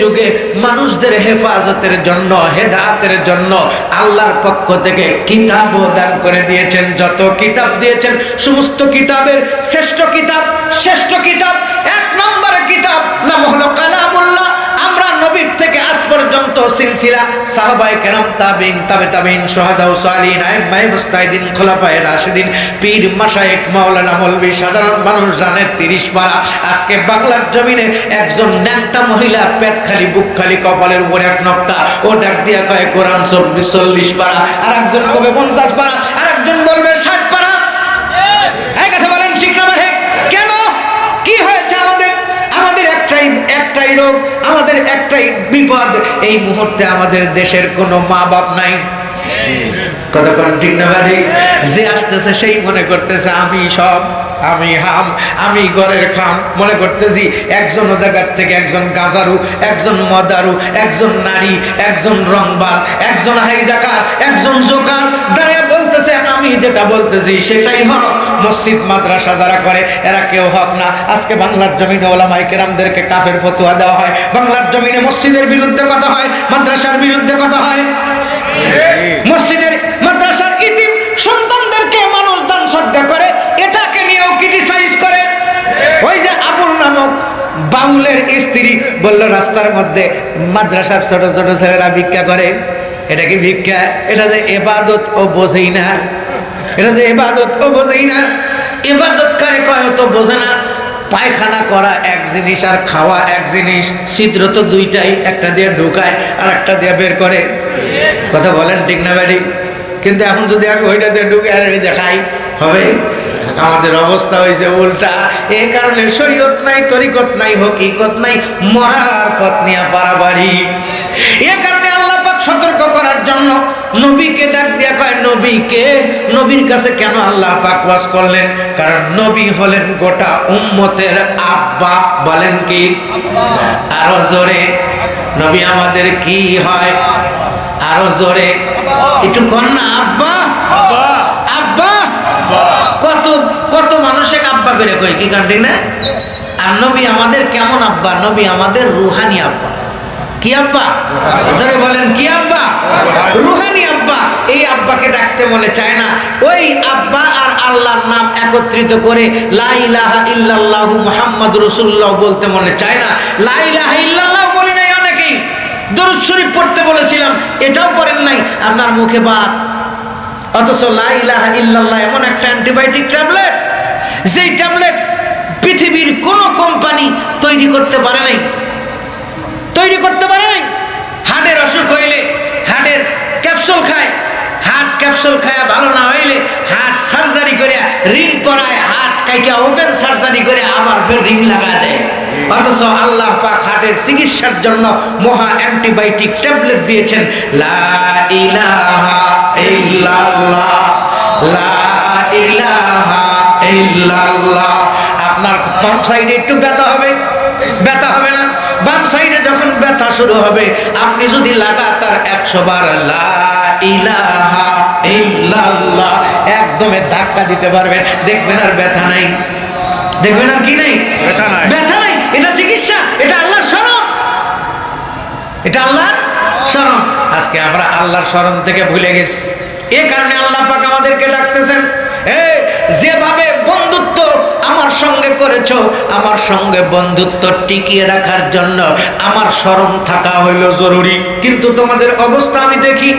যুগে মানুষদের হেফাজতের জন্য, হেদায়েতের জন্য আল্লাহর পক্ষ থেকে কিতাব দান করে দিয়েছেন। যত কিতাব দিয়েছেন সমস্ত কিতাবের শ্রেষ্ঠ কিতাব 1 নম্বর কিতাব নাম হলো কালামুল্লাহ। আমরা নবীর থেকে পর্যন্ত সিলসিলা সাহাবায়ে কেরাম, তাবিঈন, তাবে তাবিঈন, শুহাদা ও সালিহিন, আইম্মায়ে মুজতাহিদিন, খোলাফায়ে রাশিদিন, পীর, মাশায়েখ, মাওলানা, মৌলভী, সাধারণ মানুষ জানে 30 পারা। আজকে বাংলার জমিনে একজন ন্যাংটা মহিলা, পেট খালি, বুক খালি, কপালের উপর এক নকটা, ও ডাক দিয়া কয় কোরআন 40 পারা, আর একজন কবে 50 পারা, আর একজন বলবে 60 পারা। এই কথা বলেন ঠিক না ঠিক? কেন? কি হয়েছে আমাদের? আমাদের একটাই রোগ, আমাদের একটাই বিপদ। এই মুহূর্তে আমাদের দেশের কোনো মা বাপ নাই। কতক্ষণ ঠিক না ভাই? যে আসতেছে সেই মনে করতেছে আমি সব, আমি হাম, আমি ঘরের খাম, মনে করতেছি একজন ও জায়গার থেকে একজন গাজারু, একজন মদারু, একজন নারী, একজন রংবাজ, একজন হাইজাকার, একজন জোকার দাঁড়িয়ে বলতেছে আমি যেটা বলতেছি সেটাই হক। মসজিদ মাদ্রাসা যারা করে এরা কেউ হক না। আজকে বাংলার জমিনে ওলামায়ে কেরামদেরকে কাফের ফতোয়া দেওয়া হয়, বাংলার জমিনে মসজিদের বিরুদ্ধে কথা হয়, মাদ্রাসার বিরুদ্ধে কথা হয়। মসজিদের মাদ্রাসার ইতিম সন্তানদেরকে মানুষ দান সদ্গা করে, এটাকে নিয়েও ক্রিটিসাইজ করে। ওই যে আবুল নামক বাউলের স্ত্রী বলল রাস্তার মধ্যে মাদ্রাসার ছোট ছোট ছেলেরা ভিক্ষা করে, এটা কি ভিক্ষা? এটা যে ইবাদত ও বোঝেই না, এটা যে ইবাদত ও বোঝেই না। ইবাদত কারে কয় তো বোঝে না। পায়খানা করা এক জিনিস আর খাওয়া এক জিনিস, ছিদ্র তো দুইটাই, একটা দিয়ে ঢুকায় আর একটা দিয়ে বের করে। কথা বলেন ঠিক না ভাই? কিন্তু এখন যদি আমি ওইটা দিয়ে ঢুকে আর দেখাই হবে? আমাদের অবস্থা হয়েছে উল্টা। এই কারণে শরীয়ত নাই, তরিকত নাই, হকিকত নাই, মরার পথ নিয়ে পারাবাড়ি। এ কারণে আল্লাহ পাক সতর্ক করার জন্য নবীকে ডাক দিয়া কয় নবীকে। নবীর কাছে কেন আল্লাহ পাক ওয়াজ করলেন? কারণ নবী হলেন গোটা উম্মতের আব্বা। বলেন কি? আরো জোরে। নবী আমাদের কি হয়? আরো জোরে একটু কর না। আব্বা, আব্বা। কত কত মানুষকে আব্বা করে কই, কি কারণ ঠিক না? আর নবী আমাদের কেমন আব্বা? নবী আমাদের রুহানি আব্বা। কি আব্বা? জোরে বলেন কি আব্বা? রুহানি আব্বা। এই আব্বাকে ডাকতে মনে চায় না। ওই আব্বা আর আল্লাহর নাম একত্রিত করে লা ইলাহা ইল্লাল্লাহু মুহাম্মাদুর রাসূলুল্লাহ বলতে মনে চায় না। লা ইলাহা ইল্লাল্লাহ বলে নাই অনেকেই। দরুদ শরীফ পড়তে বলেছিলাম, এটাও পড়েন নাই, আপনার মুখে বাত। অথচ লা ইলাহা ইল্লাল্লাহ এমন একটা অ্যান্টিবায়োটিক ট্যাবলেট, যেই ট্যাবলেট পৃথিবীর কোনো কোম্পানি তৈরি করতে পারে নাই, তৈরি করতে পারে নাই। হার্টের অসুখ হইলে হার্টের ক্যাপসুল খায়, হার্ট ক্যাপসুল খায় ভালো না হইলে হার্ট সার্জারি করে রিং পরায়, হার্ট কাইটা ওপেন সার্জারি করে আবার ফের রিং লাগা দেয়। অথচ আল্লাহ পাক হার্টের চিকিৎসার জন্য মহা অ্যান্টিবায়োটিক ট্যাবলেট দিয়েছেন। লা ইলাহা ইল্লাল্লাহ, লা ইলাহা ইল্লাল্লাহ। আপনার বাম সাইডে একটু ব্যথা হবে, ব্যথা হবে না? বাম সাইডে যখন ব্যথা শুরু হবে, আপনি যদি লাগাতার 100 বার লা ইলাহা ইল্লাল্লাহ একদমে ধাক্কা দিতে পারবেন, দেখবেন আর ব্যথা নাই। দেখবেন আর কি নাই? ব্যথা নাই, ব্যথা নাই। এটা চিকিৎসা, এটা আল্লাহর শরণ, এটা আল্লাহর শরণ। আজকে আমরা আল্লাহর শরণ থেকে ভুলে গেছি। এই কারণে আল্লাহ পাক আমাদেরকে ডাকতেছেন, যেভাবে বন্ধুত্ব আমার সঙ্গে করেছো, আমার সঙ্গে বন্ধুত্ব টিকিয়ে রাখার জন্য আমার স্মরণ থাকা হইল জরুরি। কিন্তু তোমাদের অবস্থা আমি দেখি,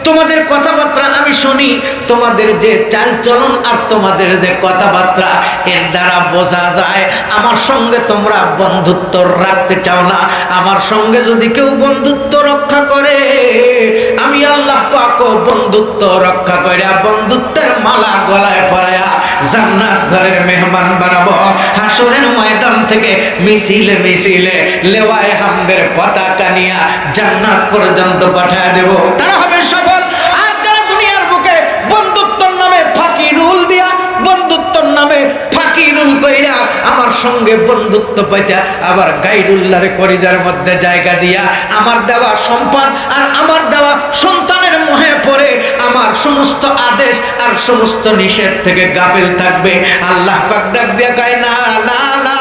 তোমাদের কথাবার্তা আমি শুনি, তোমাদের যে চালচলন আর তোমাদের যে কথাবার্তা, এর দ্বারা বোঝা যায় আমার সঙ্গে তোমরা বন্ধুত্ব রাখতে চাও না। আমার সঙ্গে যদি কেউ বন্ধুত্ব রক্ষা করে, আমি আল্লাহ পাকও বন্ধুত্ব রক্ষা কইরা বন্ধুত্বের মালা গলায় পরায়া জান্নাত ঘরের মেহমান বানাবো। হাসরের ময়দান থেকে মিছিলে মিছিলে লেওয়ায়ে হামদের পতাকা নিয়ে জান্নাত পর্যন্ত পাঠিয়ে দেব। তারা হবে সফল। আর যারা দুনিয়ার বুকে বন্ধুত্বর নামে ফাঁকি রুল দিয়া, বন্ধুত্বর নামে ফাঁকি রুল কইরা আমার সঙ্গে বন্ধুত্ব পাইতা আবার গাইরুল্লাহর করিজার মধ্যে জায়গা দিয়া আমার দেওয়া সম্পদ আর আমার দেওয়া সন্তানের মোহে পড়ে আমার সমস্ত আদেশ আর সমস্ত নিষেধ থেকে গাফিল থাকবে। আল্লাহ পাক ডাক দিয়া কয় না না না,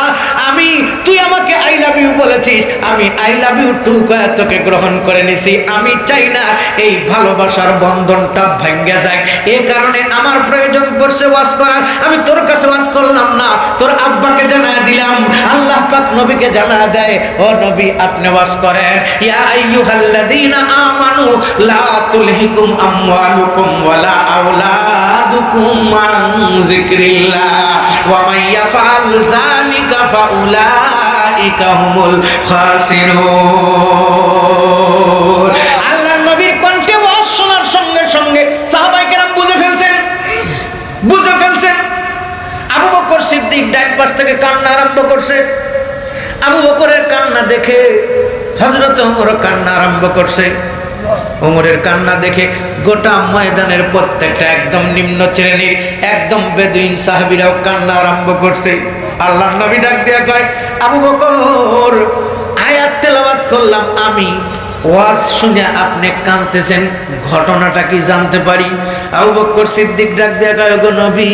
আমি তুই আমাকে আই লাভ লাভ ইউ বলেছিস, আমি আই লাভ ইউ টু কয়ে তোকে গ্রহণ করে নিছি। আমি চাই না এই ভালোবাসার বন্ধনটা ভেঙে যায়, এ কারণে আমার প্রয়োজন পড়ছে ওয়াজ করার। আমি তোর কাছে ওয়াজ করলাম না, তোর আব্বাকে জানায় দিলাম। আল্লাহ পাক নবীকে জানায় দেয়, ও নবী আপনি ওয়াজ করেন, ইয়া আইয়ুহাল্লাযীনা আমানু লা তুলহিকুম আমওয়ালুকুম ওয়ালা আওলাদুকুম আন যিকরিল্লাহ ওয়া মান ইয়াফআল যালিকা ফাউলাইকা হুমুল খাসিরুন। আল্লাহর নবীর কণ্ঠে ওয়াজ শোনার সঙ্গে সঙ্গে সাহাবায়ে কেরাম বুঝে ফেলছেন। আবু বকর সিদ্দিক ডান পাশ থেকে কান্না আরম্ভ করছে। আবু বকরের কান্না দেখে হযরত ওমর কান্না আরম্ভ করছে। ওমরের কান্না দেখে গোটা ময়দানের প্রত্যেকটা একদম নিম্ন শ্রেণীর একদম বেদুইন সাহাবীরাও কান্না আরম্ভ করছে। আল্লাহর নবী ডাক দিয়া কয়, আবু বকর আয়াত তেলাওয়াত করলাম আমি, ওয়াজ শুনে আপনি কাঁদতেছেন, ঘটনাটা কি জানতে পারি? আবু বকর সিদ্দিক ডাক দিয়া কয়, গো নবী,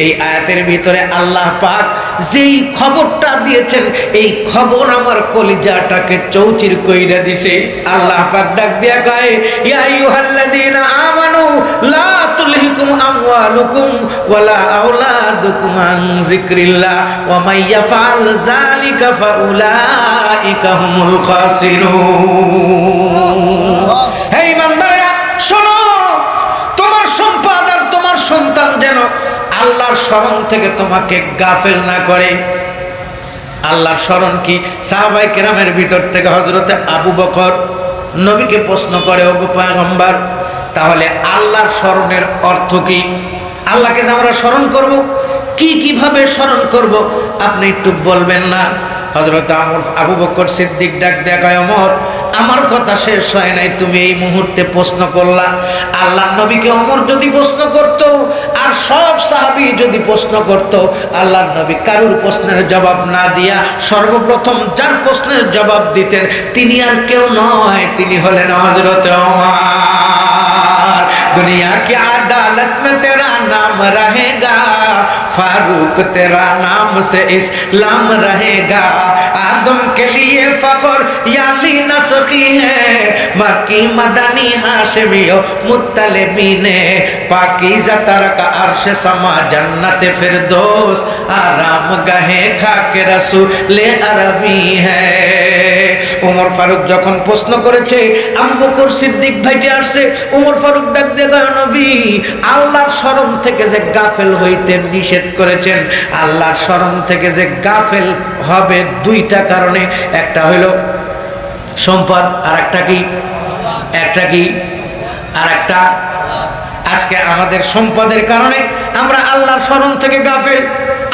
এই আয়াতের ভিতরে আল্লাহ পাক যেই খবরটা দিয়েছেন এই খবর আমার কলিজাটাকে চৌচির কইরা দিছে। আল্লাহ পাক ডাক দিয়া কয়, ইয়া আইয়ুহাল্লাযীনা আমানু লা তুলহিকুম আমওয়ালুকুম ওয়ালা আওলাদুকুম আন যিকরিল্লাহ ওয়া মান ইয়াফআল যালিকা ফাউলাইকা হুমুল খাসিরুন। হে ইমানদারেরা শোনো, তোমার সম্পদ আর তোমার সন্তান যেন আল্লাহর স্মরণ থেকে তোমাকে গাফেল না করে। আল্লাহর স্মরণ কি? সাহাবায়ে কেরামের ভিতর থেকে হযরতে আবু বকর নবীকে প্রশ্ন করে, ওগো পয়গম্বর, তাহলে আল্লাহর স্মরণের অর্থ কি? আল্লাহকে যে আমরা স্মরণ করব, কিভাবে স্মরণ করব আপনি একটু বলবেন না? হযরত আবু বকর সিদ্দিক ডাক দেয়া কয়, ওমর আমার কথা শেষ হয় নাই, তুমি এই মুহূর্তে প্রশ্ন করলা। আল্লাহর নবীকে ওমর যদি প্রশ্ন করত আর সব সাহাবী যদি প্রশ্ন করত, আল্লাহর নবী কারুর প্রশ্নের জবাব না দিয়া সর্বপ্রথম যার প্রশ্নের জবাব দিতেন তিনি আর কেউ নয়, তিনি হলেন হযরত ওমর। दुनिया की अदालत में तेरा नाम रहेगा, फारूक तेरा नाम से इस्लाम रहेगा। आदम के लिए फख्र याली नस्खी है, मक्की मदनी हाशिमी मुत्तलिबी ने पाकीज़ा तरक अर्श समा जन्नत फिरदौस आराम गहे खाके रसूल अरबी है। उमर फारूक যখন প্রশ্ন করেছে, আবু বকর সিদ্দিক ভাইটি আসছে, উমর ফারুক ডাক দিয়ে কয়, নবী আল্লাহর স্মরণ থেকে যে গাফেল হইতে নিষেধ করেছেন, আল্লাহর স্মরণ থেকে যে গাফেল হবে দুইটা কারণে, একটা হলো সম্পদ, আর একটা কি আর একটা আজকে আমাদের সম্পদের কারণে আমরা আল্লাহর স্মরণ থেকে গাফেল।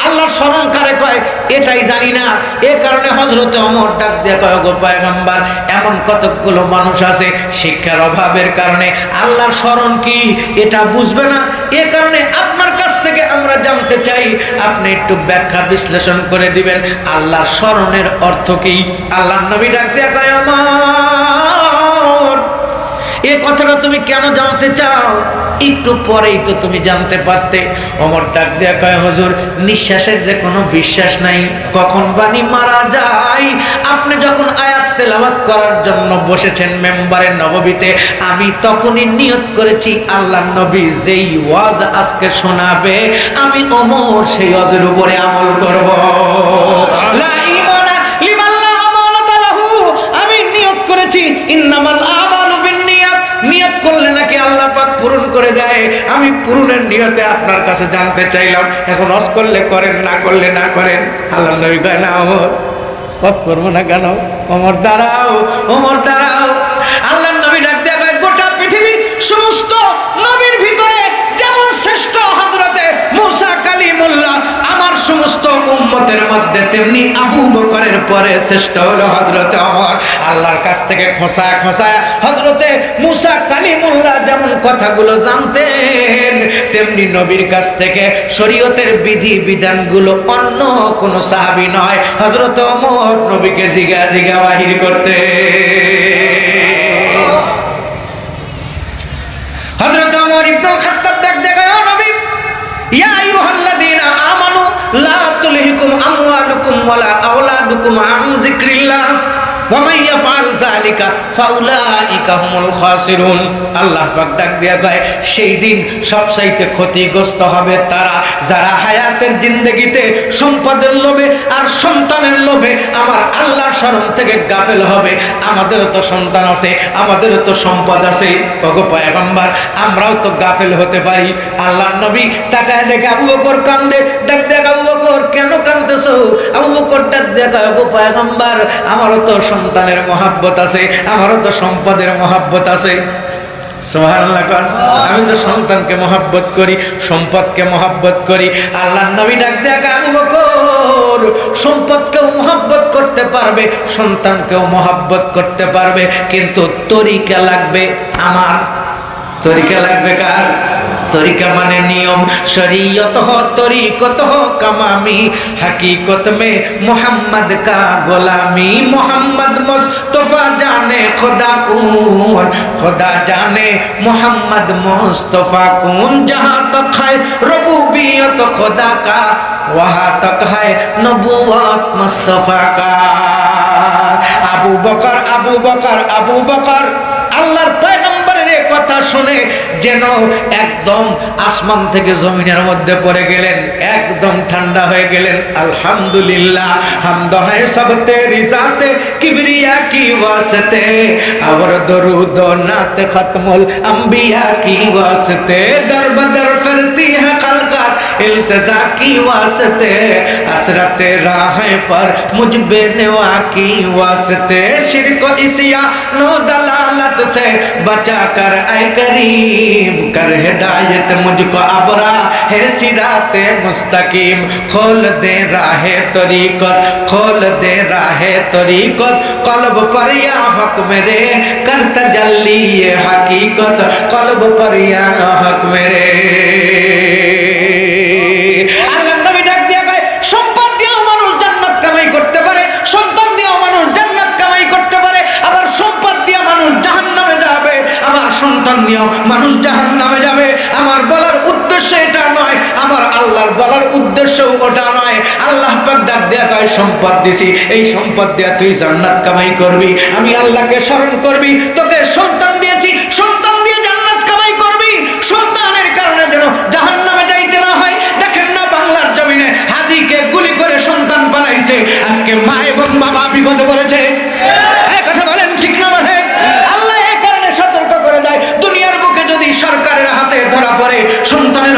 আল্লাহর স্মরণ কারে কয় এটাই জানি না, এ কারণে হযরতে ওমর ডাক দিয়ে কয়, গো পয়গম্বর, এমন কতগুলো মানুষ আছে শিক্ষার অভাবের কারণে আল্লাহর স্মরণ কি এটা বুঝবে না। এ কারণে আপনার কাছ থেকে আমরা জানতে চাই, আপনি একটু ব্যাখ্যা বিশ্লেষণ করে দিবেন আল্লাহর স্মরণের অর্থ কি। আল্লাহর নবী ডাক দিয়ে কয়, ওমর এই কথাটা তুমি কেন জানতে চাও? একটু পরেই তো তুমি জানতে পারতে। ওমর ডাক দিয়া কয়, হুজুর নিঃশ্বাসের যে কোনো বিশ্বাস নাই, কখন বাণী মারা যায়। আপনি যখন আয়াত তেলাওয়াত করার জন্য বসেছেন মেম্বারে নববীতে, আমি তখনই নিয়ত করেছি আল্লাহর নবী যেই ওয়াজ আজকে শোনাবে আমি ওমর সেই ওয়াজের উপরে আমল করব। লা ঈমানা লিমান লা আমানাতা লাহু, আমি নিয়ত করেছি ইন্নামাল আমালু বিন্নিয়াত, নিয়ত করলে নাকি আল্লাহ পাক পূরণ করে দেয়। আমি পূরণের নিয়তে আপনার কাছে জানতে চাইলাম, এখন হজ করলে করেন, না করলে না করেন। আল্লাহর নবী কয়, না ওমর হজ করবো না কেন? ওমর দাঁড়াও, ওমর দাঁড়াও। আল্লাহর নবী ডাক দেয়া কয়, গোটা পৃথিবীর সমস্ত নবীর ভিতরে যেমন শ্রেষ্ঠ হযরতে মুসা কালিমুল্লাহ আমার সমস্ত উম্মতের মধ্যে, তেমনি আবু বকরের পরে শ্রেষ্ঠ হলো হযরতে ওমর। আল্লাহর কাছ থেকে খোঁসায় খোঁসায় হযরতে মুসা কালিমুল্লাহ যেমন কথাগুলো জানতেন, তেমনি নবীর কাছ থেকে শরীয়তের বিধি বিধানগুলো অন্য কোন সাহাবী নয়, হযরতে ওমর নবীকে জিগা জিগা বাহির করতে। হযরত ওমর ইবনুল খাত্তাব ডাক দেয়, ও নবী, ইয়া আইয়ুহাল্লাযীনা আমানু লা তুলহিকুম তুলহিকুম আমওয়ালুকুম ওয়ালা আওলাদুকুম আন যিকরিল্লাহ ওয়া মান ইয়াফআল যালিকা ফাউলাইকা হুমুল খাসিরুন। আল্লাহ পাক ডাক দিয়া কয়, সেই দিন সবচাইতে ক্ষতিগ্রস্ত হবে তারা যারা হায়াতের জিন্দেগিতে সম্পদের লোভে আর সন্তানের লোভে আমার আল্লাহর শরণ থেকে গাফেল হবে। আমাদেরও তো সন্তান আছে, আমাদেরও তো সম্পদ আছে। ওগো পয়গম্বর, আমরাও তো গাফেল হতে পারি। আল্লাহর নবী তাকায় দেখে আবু বকর কান্দে, ডাক দেখ আবু বকর কেন কাঁদতেছো? আবু বকর ডাক দেখ, ওগো পয়গম্বর, আমারও তো সন্তানের মহাব্বত আছে, আমারও তো সম্পদের মহাব্বত আছে। সুবহানাল্লাহ। আমি তো সন্তানকে মহাব্বত করি, সম্পদকে মহাব্বত করি। আল্লাহর নবী ডাক দেয়া কয়, আবু বকর, সম্পদকেও মহাব্বত করতে পারবে, সন্তানকেও মহাব্বত করতে পারবে, কিন্তু তরিকা লাগবে আমার। তরিকা লাগবে কার? तरीका माने नियम शरीयत हो तरीकत हो कमामी हकीकत में मोहम्मद का गुलामी मोहम्मद मुस्तफा जाने खुदा कौन खुदा जाने मोहम्मद मुस्तफा कौन जहाँ तक है रबूबियत खुदा का वहाँ तक है नबूवत मुस्तफा का। আবু বকর আবু বকর আবু বকর আল্লাহর পয়গম্বরের এই কথা শুনে যেন একদম আসমান থেকে জমিনের মধ্যে পড়ে গেলেন, একদম ঠান্ডা হয়ে গেলেন। আলহামদুলিল্লাহ হামদ है सब तेरी ज़ाते किबरिया की वास्ते और दरूद व नात खत्मुल अंबिया की वास्ते दर बदर फिरती है खलकत इल्तिजा की वास्ते हसरत राह पर मुझ बेनवा की वास्ते शिरक इसिया नो दलालत से बचा कर ऐ करीम कर हिदायत मुझको अबरा है सिराते मुस्तकीम खोल दे राहे तरीकत खोल दे राहे तरीकत कल्ब पर या हक मेरे कर तजल्ली ये हकीकत कल्ब पर या हक मेरे। আল্লাহ নবী ডাক দিয়া কয় সম্পদ দিয়েও মানুষ জান্নাত কামাই করতে পারে, সন্তান দিয়েও মানুষ জান্নাত কামাই করতে পারে, আবার সম্পদ দিয়ে মানুষ জাহান্নামে যাবে, আবার সন্তান দিয়েও মানুষ জাহান্নামে যাবে। আমার বলার উদ্দেশ্য এটা নয়, আমার আল্লাহর বলার উদ্দেশ্য ওটা নয়। আল্লাহ পাক ডাক দেয়া কয় সম্পদ দিছি, এই সম্পদ দিয়ে তুই জান্নাত কামাই করবি, আমি আল্লাহকে স্মরণ করবি, তোকে সন্তান দিয়েছি, সন্তান দিয়ে জান্নাত কামাই করবি, সন্তানের কারণে যেন জাহান্নামে যাইতে না হয়। দেখেন না বাংলার জমিনে হাদিকে গুলি করে সন্তান পালাইছে, আজকে মা এবং বাবা বিপদে পড়েছে। এই কথা বলেন ঠিক না বলে? আল্লাহ এই কারণে সতর্ক করে দেয়, দুনিয়ার বুকে যদি সরকারের হাতে ধরা পড়ে সন্তানের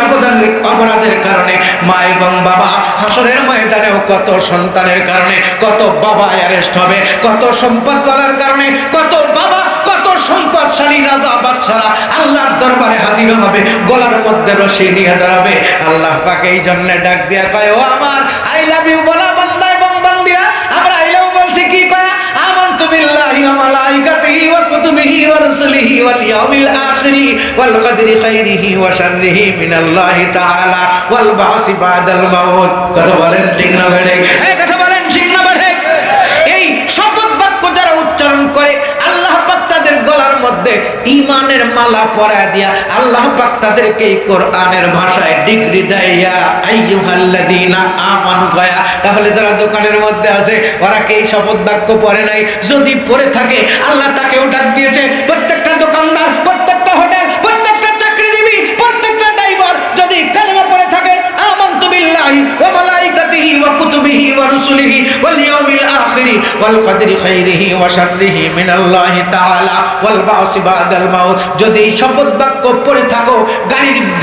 অপরাধের কারণে মা এবং বাবা হাসরের ময়দানেও কত সন্তানের কারণে কত বাবা অ্যারেস্ট হবে, কত সম্পদ পাওয়ার কারণে কত বাবা কত সম্পদশালী রাজা বাদশারা আল্লাহর দরবারে হাজির হবে, গলার মধ্যে রশি নিয়ে দাঁড়াবে। আল্লাহ পাক এই জন্য ডাক দিয়া কয় ও আমার আই লাভ ইউ বলা বান্দা এবং বান্দিরা, আমরা আই লাভ বলছি কি কয় আমানতু বিল্লাহি ওয়া মালাইকাতিহি ওয়া কুতুবিহি ওয়া রুসুলিহি ওয়াল ইয়াউমিল আখিরি ওয়াল কদরি খাইরিহি ওয়া শাররিহি মিনাল্লাহি তাআলা ওয়াল বাসি বাদাল মাউত। কথা বলেন ঠিক না বেড়ে? এই কথা বলেন ঠিক না বেড়ে? এই শপথ বাক্য যারা উচ্চারণ করে আল্লাহ পাক তাদের গলার মধ্যে ঈমানের মালা পরায় দিয়া আল্লাহ পাক তাদেরকে এই কোরআনের ভাষায় ডিগ্রি দেয় ইয়া আইয়ুহাল্লাযীনা আমানু গয়া। তাহলে যারা দোকানের মধ্যে আছে ওরা কি এই শপথ বাক্য পড়ে নাই? যদি পড়ে থাকে আল্লাহ তাকেও ডাক দিয়েছে। প্রত্যেকটা দোকানদার, প্রত্যেকটা হোটেল, প্রত্যেকটা চাকরিজীবী, প্রত্যেকটা ড্রাইভার যদি কালেমা পড়ে থাকে আমানতু বিল্লাহি ওয়া মালাইকাতিহি ওয়া কুতুবিহি ওয়া রুসুলিহি ওয়াল ইয়াউমিল আখিরি ওয়াল কদরি খাইরিহি ওয়া শাররিহি মিনাল্লাহি তাআলা ওয়াল বাসি বাদাল মাউত। যদি শপথ বাক্য পড়ে থাকো,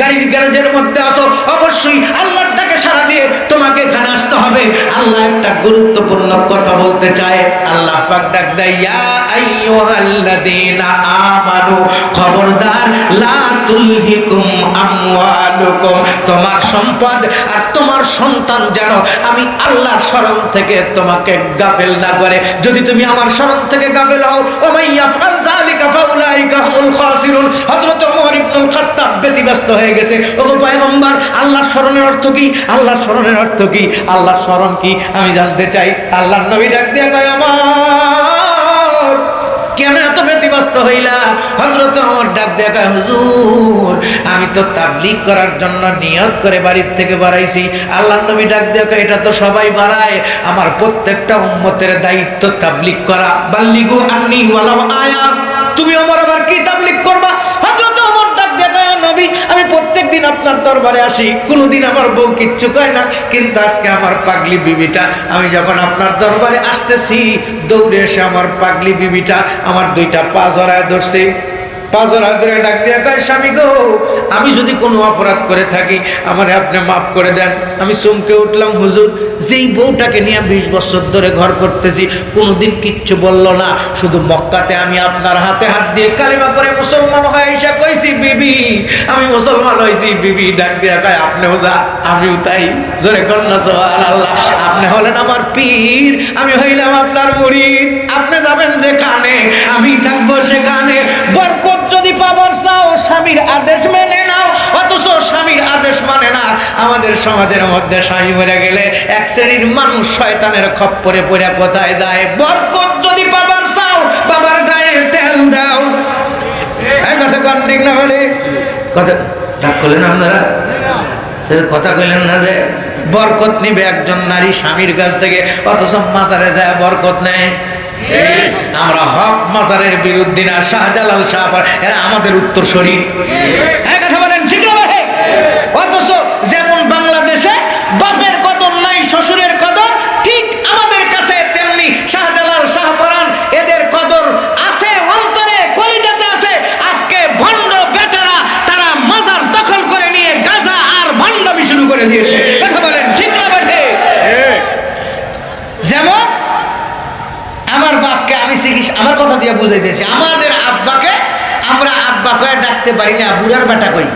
গাড়ির গ্যারেজের মধ্যে আছো, অবশ্যই আল্লাহর ডাকে সাড়া দিয়ে তোমাকে এখানে আসতে হবে। আল্লাহ একটা গুরুত্বপূর্ণ কথা বলতে চায়। আল্লাহ পাক ডাক দেয় ইয়া আইয়ুহাল্লাযীনা আমানু, খবরদার লা তুলহিকুম আমওয়ালুকুম, তোমার সম্পদ আর তোমার সন্তান যেন আমি আল্লাহর শরণ থেকে তোমাকে গাফেল না করে। যদি তুমি আমার শরণ থেকে গাফেল হও ওয়া মাইয়াফআল যালিকা ফাউলাইকা হুমুল খাসিরুন। হযরত ওমর ইবনুল খাত্তাব ব্যতিব্যস্ত হয়ে গেছে। ওগো পয়গম্বর, আল্লাহর শরণের অর্থ কি? আল্লাহর শরণের অর্থ কি? আল্লাহর শরণ কি আমি জানতে চাই। আল্লাহর নবী ডাক দিয়া কয় ওমর কেন এত ব্যতিব্যস্ত হইলা? হযরত হযরত ওমর ডাক দিয়ে কয়, হুজুর আমি তো তাবলীগ করার জন্য নিয়ত করে বাড়ির থেকে বাড়াইছি। আল্লাহর নবী ডাক দিয়ে কয়, এটা তো সবাই বাড়ায়, আমার প্রত্যেকটা উম্মতের দায়িত্ব তাবলীগ করা। বাল্লিগু আন্নী ওয়ালাউ আয়া। তুমি ওমর আবার কি তাবলীগ করবা? হযরত ওমর ডাক দিয়ে কয়, নবী আমি প্রত্যেকদিন আপনার দরবারে আসি, কোনোদিন আমার বউ কিচ্ছু কয় না, কিন্তু আজকে আমার পাগলি বিবিটা, আমি যখন আপনার দরবারে আসতেছি দৌড়ে এসে আমার পাগলি বিবিটা আমার দুইটা পা জড়ায় ধরছে। পা জড়ায় ধরে ডাক দিয়ে কয়, স্বামী গো আমি যদি কোনো অপরাধ করে থাকি আমারে আপনি মাফ করে দেন। আমি চমকে উঠলাম, হুজুর যেই বউটাকে নিয়ে 20 বছর ধরে ঘর করতেছি কোনোদিন কিচ্ছু বললো না, শুধু মক্কাতে আমি আপনার হাতে হাত দিয়ে কালিমা পড়ে মুসলমান হয়ে এসে কইছি বিবি আমি মুসলমান হয়েছি। বিবি ডাক দিয়ে কয়, আপনিও যা আমিও তাই। জোরে কন্যা সুবহানাল্লাহ। আপনি হলেন আমার পীর, আমি হইলাম আপনার মুরিদ। আপনি যাবেন যেখানে আমি থাকবো সেখানে। বরকত যদি পাবার চাও স্বামীর আদেশ মেনে নাও, অথচ স্বামীর আদেশ মানে না। আমাদের সমাজের মধ্যে স্বামী মরে গেলে এক শ্রেণীর মানুষ শয়তানের খপ্পরে পড়ে কোথায় যায়। বরকত যদি পাবার চাও বাবার গায়ে তেল দাও। এই কথা কোন ঠিক না বলে কথা রাগ করলেন আপনারা? কথা কইলেন না যে বরকত নিবে একজন নারী স্বামীর কাছ থেকে, অথচ মাজারে যায় বরকত নেয়। আমরা হক মাজারের বিরুদ্ধে না, শাহজালাল শাহ এরা আমাদের উত্তরসূরি। কথা বলেন ঠিক না ভাই? অথচ যেমন বাংলাদেশে বাপের কদর নাই শ্বশুরের কদর, ঠিক আমাদের কাছে তেমনি শাহজালাল শাহপরান এদের কদর আছে, অন্তরে কলিজাতে আছে। আজকে ভণ্ড বেটারা তারা মাজার দখল করে নিয়ে গাজা আর ভণ্ডামি শুরু করে দিয়েছে। কথা বলেন ঠিক না ভাই? যেমন আমার বাপকে আমি চিকিৎসা আমার কথা দিয়ে বুঝাই দিয়েছি, আমাদের আব্বাকে আমরা আব্বা কয়ে ডাকতে পারি না, বুড়ার বেটা কই।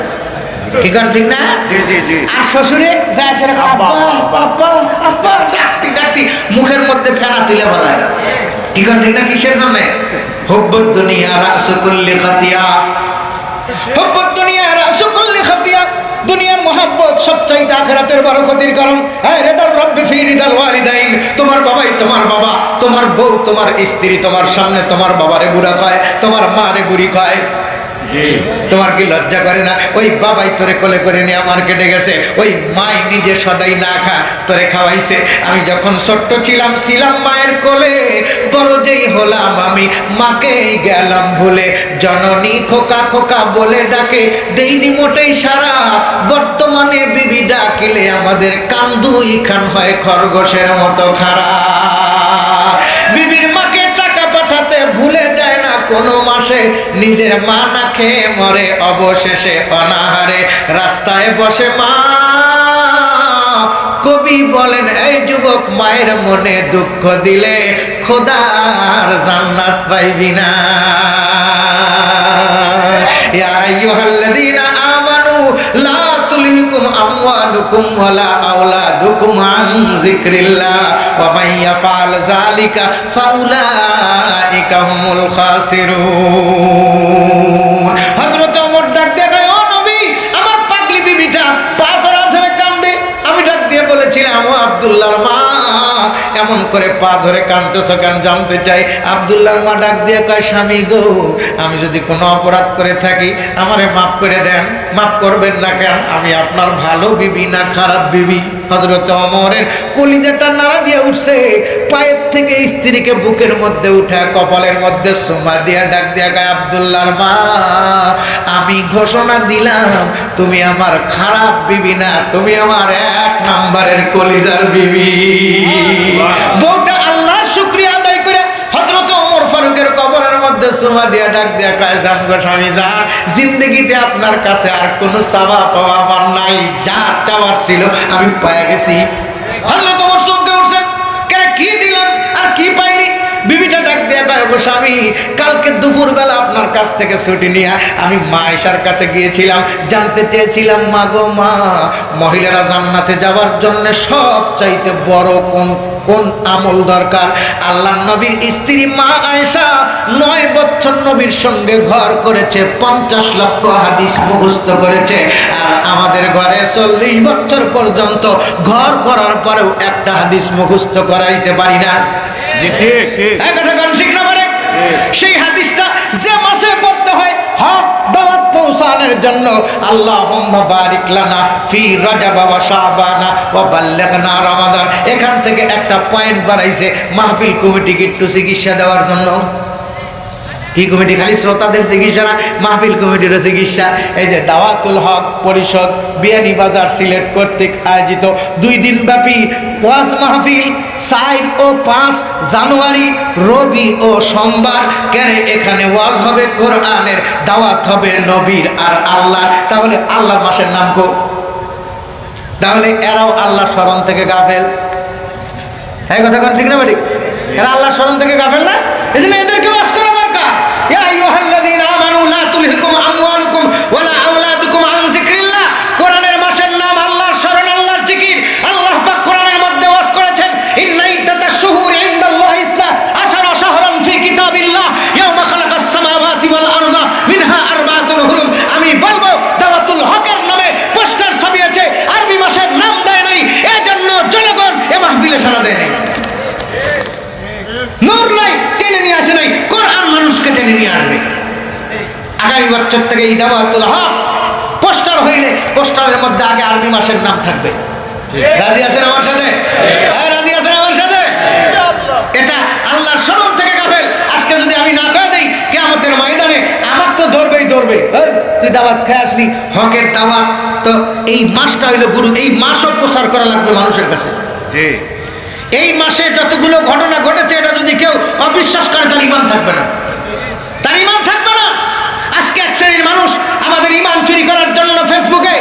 কি কারণ ঠিক না? জি জি জি। আর শ্বশুরে যায় সেটা আব্বা আব্বা আব্বা ডাকতি ডাকতি মুখের মধ্যে ফেনা তুলে বলায়। কি কারণ ঠিক না? কিসের জন্য? হুব্বুদ দুনিয়া রাসু কুল্লি খাতিয়া। হুব্বুদ দুনিয়া রাসু কুল্লি খাতিয়া। দুনিয়ার মোহাব্বত সবচাইতে আখিরাতের বড় ক্ষতির কারণ। হ্যাঁ, রিদার রব্বি ফি রিদাল ওয়ালিদাইন। তোমার বাবাই তোমার বাবা, তোমার বউ তোমার স্ত্রী তোমার সামনে তোমার বাবারে বুড়া কয়, তোমার মারে বুড়ি কয়। তোমার কি লজ্জা করে না? ওই বাবাই তোরে কোলে করে নিয়ে মার্কেটে গেছে, ওই মাই নিজে সদাই না খা তোরে খাওয়াইছে। আমি যখন ছোট্ট ছিলাম মায়ের কোলে, বড় যেই হলাম আমি মাকেই গেলাম ভুলে। জননী খোকা খোকা বলে ডাকে, দেইনি মোটেই সারা। বর্তমানে বিবি ডাকিলে আমাদের কান দুই খান হয় খরগোশের মতো খাড়া। বিবির মাকে টাকা পাঠাতে ভুলে যায় না কোনো মাসে, নিজের মা না খেয়ে মরে অবশেষে অনাহারে। রাস্তায় বসে মা, কবি বলেন এই যুবক মায়ের মনে দুঃখ দিলে খোদার জান্নাত পাইবি না। ইয়া আইয়ুহাল্লাযীনা আমানু লা তুলহিকুম আমওয়ালুকুম ওয়ালা আওলাদুকুম আন যিকরিল্লাহ ওয়া মান ইয়াফআল যালিকা ফাউলাইকা হুমুল খাসিরুন। হযরত ওমর ডাক দিয়ে কয়, ও নবী আমার পাগলি বিবিটা পা ধরে কান্দে। আমি ডাক দিয়ে বলেছিলাম, ও আব্দুল্লাহর মা এমন করে পা ধরে কাঁদতেছ কেন জানতে চাই। আব্দুল্লাহর মা ডাক দিয়ে কয়, স্বামী গো আমি যদি কোনো অপরাধ করে থাকি আমারে মাফ করে দেন। মাফ করবেন না কেন? আমি আপনার ভালো বিবি না খারাপ বিবি? হযরত ওমরের কলিজাটা নাড়া দিয়ে উঠছে। পায়ের থেকে স্ত্রীকে বুকের মধ্যে উঠা কপালের মধ্যে চুমা দিয়া ডাক দিয়া কয়, আব্দুল্লাহর মা আমি ঘোষণা দিলাম তুমি আমার খারাপ বিবি না, তুমি আমার 1 নম্বরের কলিজার বিবি। বউটা আল্লাহর শুকরিয়া আদায় করে হযরত ওমর ফারুকের কবরের মধ্যে চুমা দিয়া ডাক দিয়া কয়, জান গো স্বামী যান, জিন্দেগিতে আপনার কাছে আর কোনো চাওয়া পাওয়া আমার নাই। যা চাওয়ার ছিল আমি পেয়ে গেছি। হযরত ওমর চমকে উঠছেন, কেন কি দিলাম আর কি পাইনি? বিবিটা ডাক দিয়া কয়, গো স্বামী কালকে দুপুরবেলা আপনার কাছ থেকে ছুটি নিয়ে আমি মা আয়েশার কাছে গিয়েছিলাম, জানতে চেয়েছিলাম মা গো মা মহিলারা জান্নাতে যাওয়ার জন্য সবচাইতে বড় কোন আমল দরকার? আল্লাহর নবীর স্ত্রী মা আয়েশা 9 বছর নবীর সঙ্গে ঘর করেছে, 50 লক্ষ হাদিস মুখস্থ করেছে। আর আমাদের ঘরে 40 বছর পর্যন্ত ঘর করার পরেও একটা হাদিস মুখস্থ করাইতে পারি না। জি ঠিক ঠিক। কথা কোন ঠিক না? মানে সেই হাদিসটা যে মাসে পড়তে হয় কোরআনের জন্য আল্লাহুম্মা বারিক লানা ফি রজব ওয়া শাবান ওয়া বাল্লিগনা রমাদান, এখান থেকে একটা পয়েন্ট বাড়াইছে মাহফিল কমিটিকে একটু চিকিৎসা দেওয়ার জন্য। কি কমিটি? খালি শ্রোতাদের চিকিৎসা না, মাহফিল কমিটিরও চিকিৎসা। এই যে দাওয়াতুল হক পরিষদ বিয়ানীবাজার সিলেট কর্তৃক আয়োজিত 2 দিন ব্যাপী ওয়াজ মাহফিল 4 ও 5 জানুয়ারি রবি ও সোমবার কেন এখানে ওয়াজ হবে, কোরআনের দাওয়াত হবে নবীর আর আল্লাহ। তাহলে আল্লাহর মাসের নাম কো? তাহলে এরাও আল্লাহর স্মরণ থেকে গাফেল। এই কথা কোন ঠিক না বাড়ি? এরা আল্লাহর স্মরণ থেকে গাফেল না? এই জন্য এদেরকে ওয়াজ করা দরকার। ইয়া আইয়ুহাল্লাযীনা আমানু লা তুলহিকুম আমওয়ালুকুম ওয়ালা আওলাদুকুম আন যিকরিল্লাহ। কোরআনের মাসের নাম আল্লাহর স্মরণ, আল্লাহর জিকির। আল্লাহ পাক কোরআনের মধ্যে ওয়াজ করেছেন ইন্না ইদ্দাতাশ শুহুরি ইনদাল্লাহি ইসনা আশারা শাহরান ফি কিতাবিল্লাহ ইয়াওমা খালাকাস সামাওয়াতি ওয়াল আরদা মিনহা আরবাতুন হুরুম। আমি বলবো দাওয়াতুল হকের নামে পোস্টার ছাপিয়েছে, আরবি মাসের নাম দেয় নাই, এজন্য জনগণ এ মাহফিলে সাড়া দেয় নাই। নূর নাই, টেনে নিয়ে আসে নাই, কোরআন মানুষকে টেনে নিয়ে আসবে। আগামী বছর থেকে এই দাওয়াতুল হক পোস্টার হইলে পোস্টারের মধ্যে আগে আরবি মাসের নাম থাকবে। রাজি আছেন আমার সাথে? হ্যাঁ, রাজি আছেন আমার সাথে? এটা আল্লাহর স্মরণ থেকে গাফেল। আজকে যদি আমি না খেয়ে দিই কিয়ামতের ময়দানে আমার তো ধরবেই ধরবে, তুই দাওয়াত খেয়ে আসলি। হকের দাওয়াত তো এই মাসটা হইলো গুরু, এই মাসও প্রচার করা লাগবে মানুষের কাছে। জি, এই মাসে যতগুলো ঘটনা ঘটেছে এটা যদি কেউ অবিশ্বাস করে তার ঈমান থাকবে না, তার ঈমান থাকবে না। আজকে এক শ্রেণীর মানুষ আমাদের ঈমান চুরি করার জন্য ফেসবুকে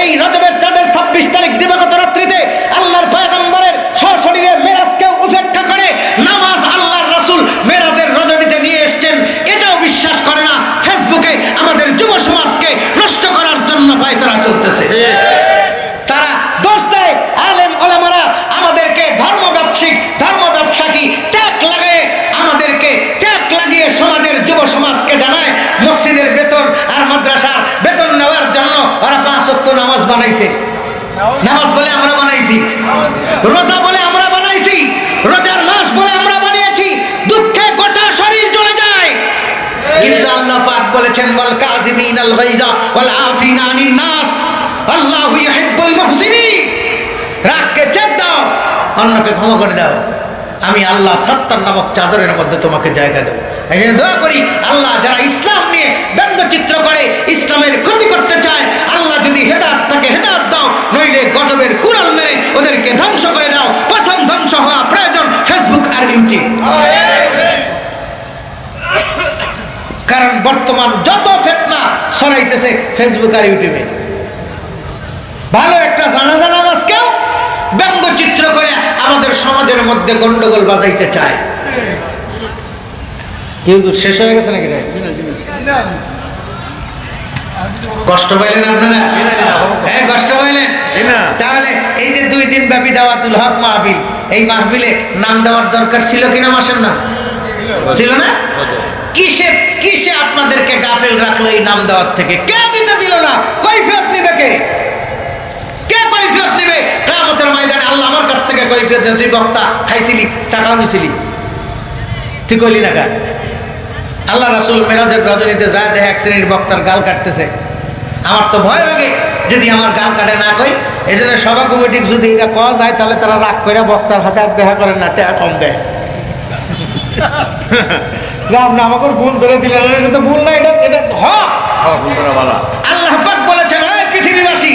এই রজবের চাঁদের 26 তারিখ দিবাগত রাত্রিতে আল্লাহর পয়গম্বরের সশরীরে মেরাজকে উপেক্ষা করে নামাজ আল্লাহর রাসূল মেরাজের রজনীতে নিয়ে এসেছেন এটাও বিশ্বাস করে না। ফেসবুকে আমাদের যুব সমাজকে নষ্ট করার জন্য পায়তারা চলতেছে। তারা দোষ দেয় আলেম ওলামারা আমাদেরকে ধর্ম ব্যবসায়ী ট্যাগ লাগায়, আমাদেরকে ট্যাগ লাগিয়ে সমাজের যুব সমাজকে জানায় মসজিদের বেতন আর মাদ্রাসার বেতন নেওয়ার জন্য ওরা 5 ওয়াক্ত নামাজ বানাইছে। নামাজ বলে আমরা বানাইছি, রোজা বলে আমরা বানাইছি, রোজার মাস বলে আমরা বানিয়েছি, দুঃখে গোটা শরীর জ্বলে যায়। কিন্তু আল্লাহ পাক বলেছেন ওয়াল কাযিমিনাল গায়জা ওয়াল আফিনা আনিন নাস আল্লাহু ইউহিব্বুল মুহসিনিন। রাগকে ছেদ দাও, অন্যকে ক্ষমা করে দাও, আমি আল্লাহ সত্তার নামক চাদরের মধ্যে তোমাকে জায়গা দেবো। এই জন্য দোয়া করি আল্লাহ যারা ইসলাম নিয়ে ব্যঙ্গচিত্র করে ইসলামের ক্ষতি করতে চায়, আল্লাহ যদি হেদায়েত থাকে হেদায়েত দাও, নইলে গজবের কুড়াল মেরে ওদেরকে ধ্বংস করে দাও। প্রথম ধ্বংস হওয়া প্রয়োজন ফেসবুক আর ইউটিউব। কারণ বর্তমান যত ফিতনা ছড়াইতেছে ফেসবুক আর ইউটিউবে। ভালো একটা জানাজা নামাজ কেউ ব্যঙ্গচিত্র করে আমাদের সমাজের মধ্যে গন্ডগোল বাজাইতে চায়। কিন্তু শেষ হয়ে গেছে নাকি? কষ্ট পাইলেন আপনারা? হ্যাঁ, কষ্ট পাইলেন। তাহলে এই যে 2 দিন ব্যাপী দাওয়াতুল হক মাহফিল, এই মাহফিলে নাম দেওয়ার দরকার ছিল কিনা? মাসের নাম ছিল না? কিসে আপনাদেরকে গাফেল রাখলো এই নাম দেওয়ার থেকে? কে দিতে দিল না? কৈফিয়ত নিবে কে? কে কৈফিয়ত নিবে? কিয়ামতের ময়দানে আল্লাহ আমার কাছ থেকে কৈফিয়ত নেই। তুই বক্তা খাইছিলি, টাকাও নিছিলি, তুই কইলি না কা? আল্লাহ রাসূল মেরাজের রজনীতে যায় দেখে এক শ্রেণীর বক্তার গাল কাটতেছে। আমার তো ভয় লাগে যদি আমার গাল কাটে না কই। এই জন্য সভা কমিটি যদি এটা কওয়া যায় তাহলে তারা রাগ করে বক্তার হাতে আর দেখা করেন না, সে কম দেয়। আপনি আমাকে ভুল ধরে দিলেন, এটা তো ভুল না, এটা হক। আল্লাহ পাক বলেছেন পৃথিবীবাসী,